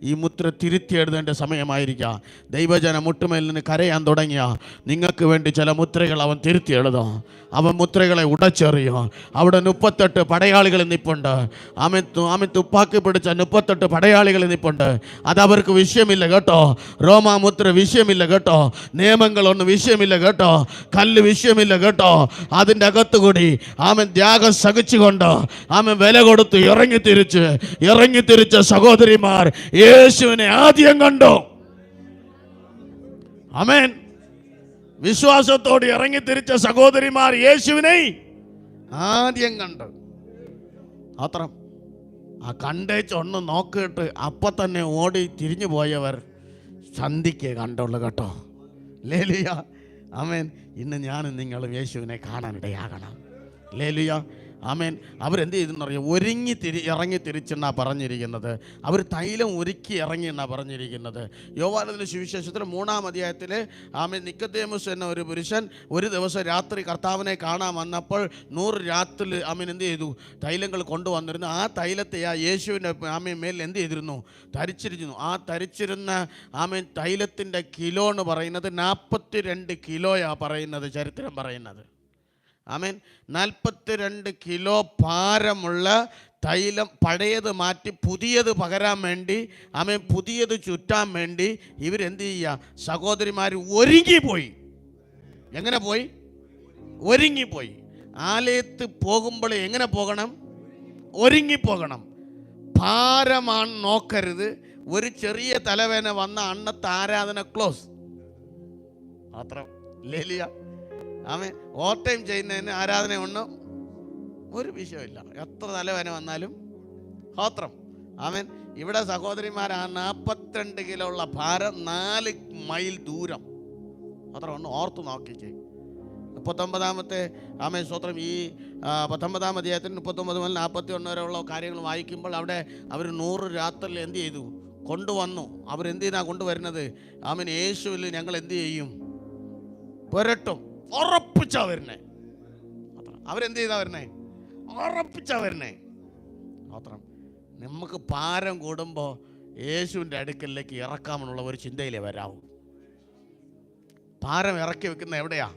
ഈ മുദ്ര തിരുത്തി എഴുതേണ്ട സമയമായിരിക്കുക. ദൈവജന മുട്ടുമേൽ നിന്ന് കരയാൻ തുടങ്ങിയ നിങ്ങൾക്ക് വേണ്ടി ചില മുദ്രകൾ അവൻ തിരുത്തി എഴുതും. അവൻ മുദ്രകളെ ഉടച്ചെറിയും. അവിടെ 38 പടയാളികൾ നിൽപ്പുണ്ട്. ആമൻ തുപ്പാക്കി പിടിച്ച 38 പടയാളികൾ നിൽപ്പുണ്ട്. അതവർക്ക് വിഷയമില്ല കേട്ടോ. റോമാമുദ്ര വിഷയമില്ല കേട്ടോ. നിയമങ്ങളൊന്നും വിഷയമില്ല കേട്ടോ. കല്ല് വിഷയമില്ല കേട്ടോ. അതിൻ്റെ അകത്തുകൂടി ആമൻ ത്യാഗം സഹിച്ചുകൊണ്ട് ആമൻ വില കൊടുത്ത് ഇറങ്ങിത്തിരിച്ച സഹോദരിമാർ യേശുവിനെ ആദ്യം കണ്ടു. ആമേൻ. വിശ്വാസത്തോട് ഇറങ്ങിത്തിരിച്ച സഹോദരിമാർ യേശുവിനെ ആദ്യം കണ്ടു. മാത്രം ആ കണ്ടേച്ച് ഒന്ന് നോക്കിയിട്ട് അപ്പം തന്നെ ഓടി തിരിഞ്ഞു പോയവർ സന്ധിക്ക് കണ്ടുള്ളു കേട്ടോ. ലേലിയ ആമേൻ. ഇന്ന് ഞാനും നിങ്ങളും യേശുവിനെ കാണാനിടയാകണം. ഹല്ലേലൂയ. ആമേൻ. അവരെന്ത് ചെയ്തെന്നറിയാം? ഇറങ്ങി തിരിച്ചെന്നാണ് പറഞ്ഞിരിക്കുന്നത്. അവർ തൈലം ഒരുക്കി ഇറങ്ങി എന്നാണ് പറഞ്ഞിരിക്കുന്നത്. യോഹന്നാന്റെ സുവിശേഷത്തിൽ 3-ാം അധ്യായത്തിൽ ആമേൻ നിക്കോദേമസ് എന്ന ഒരു പുരുഷൻ ഒരു ദിവസം രാത്രി കർത്താവിനെ കാണാൻ വന്നപ്പോൾ 100 രാത്രിയിൽ ആമേൻ എന്ത് ചെയ്തു? തൈലങ്ങൾ കൊണ്ടുവന്നിരുന്നു. ആ തൈലത്തെ ആ യേശുവിൻ്റെ ആമേൻ മേൽ എന്ത് ചെയ്തിരുന്നു? ധരിച്ചിരുന്നു. ആ ധരിച്ചിരുന്ന ആമേൻ തൈലത്തിൻ്റെ കിലോ എന്ന് പറയുന്നത് 42 കിലോയാണ് പറയുന്നത്, ചരിത്രം പറയുന്നത്. ആമേൻ. 42 കിലോ ഭാരമുള്ള തൈലം പഴയത് മാറ്റി പുതിയത് പകരാൻ വേണ്ടി, ആമേൻ, പുതിയത് ചുറ്റാൻ വേണ്ടി ഇവരെന്ത് ചെയ്യുക? സഹോദരിമാർ ഒരുങ്ങിപ്പോയി. എങ്ങനെ പോയി? ഒരുങ്ങിപ്പോയി. ആലയത്ത് പോകുമ്പോൾ എങ്ങനെ പോകണം? ഒരുങ്ങിപ്പോകണം. ഭാരമാണ് നോക്കരുത്. ഒരു ചെറിയ തലവേന വന്ന അന്നത്തെ ആരാധന ക്ലോസ് മാത്രം. ലേലിയ ആമേൻ. ഓവർ ടൈം ചെയ്യുന്നതിന് ആരാധന ഒന്നും ഒരു വിഷയമില്ല. എത്ര തലവേന വന്നാലും ഹോത്രം. ആമേൻ. ഇവിടെ സഹോദരിമാർ ആ 42 കിലോ ഉള്ള ഭാരം 4 മൈൽ ദൂരം അത്ര ഒന്ന് ഓർത്ത് നോക്കിച്ചേ. 39-ാമത്തെ ആമേൻ സ്തോത്രം. ഈ 19-ാം അധ്യായത്തിന് 39 മുതൽ 41 വരെയുള്ള കാര്യങ്ങൾ വായിക്കുമ്പോൾ അവിടെ അവർ 100 രാത്രിയിൽ എന്ത് ചെയ്തു? കൊണ്ടുവന്നു. അവരെന്തിനാ കൊണ്ടുവരുന്നത്? ആമേൻ, യേശുവിൽ ഞങ്ങൾ എന്ത് ചെയ്യും? പുരട്ടും. ഉറപ്പിച്ചാ വരുന്നേ. അവരെന്ത് ചെയ്താ വരുന്നേ? ഉറപ്പിച്ചാ വരുന്നേ. മാത്രം നമുക്ക് ഭാരം കൂടുമ്പോൾ യേശുവിൻ്റെ അടുക്കലേക്ക് ഇറക്കാമെന്നുള്ള ഒരു ചിന്തയിലേ വരാവൂ. ഭാരം ഇറക്കി വെക്കുന്ന എവിടെയാ?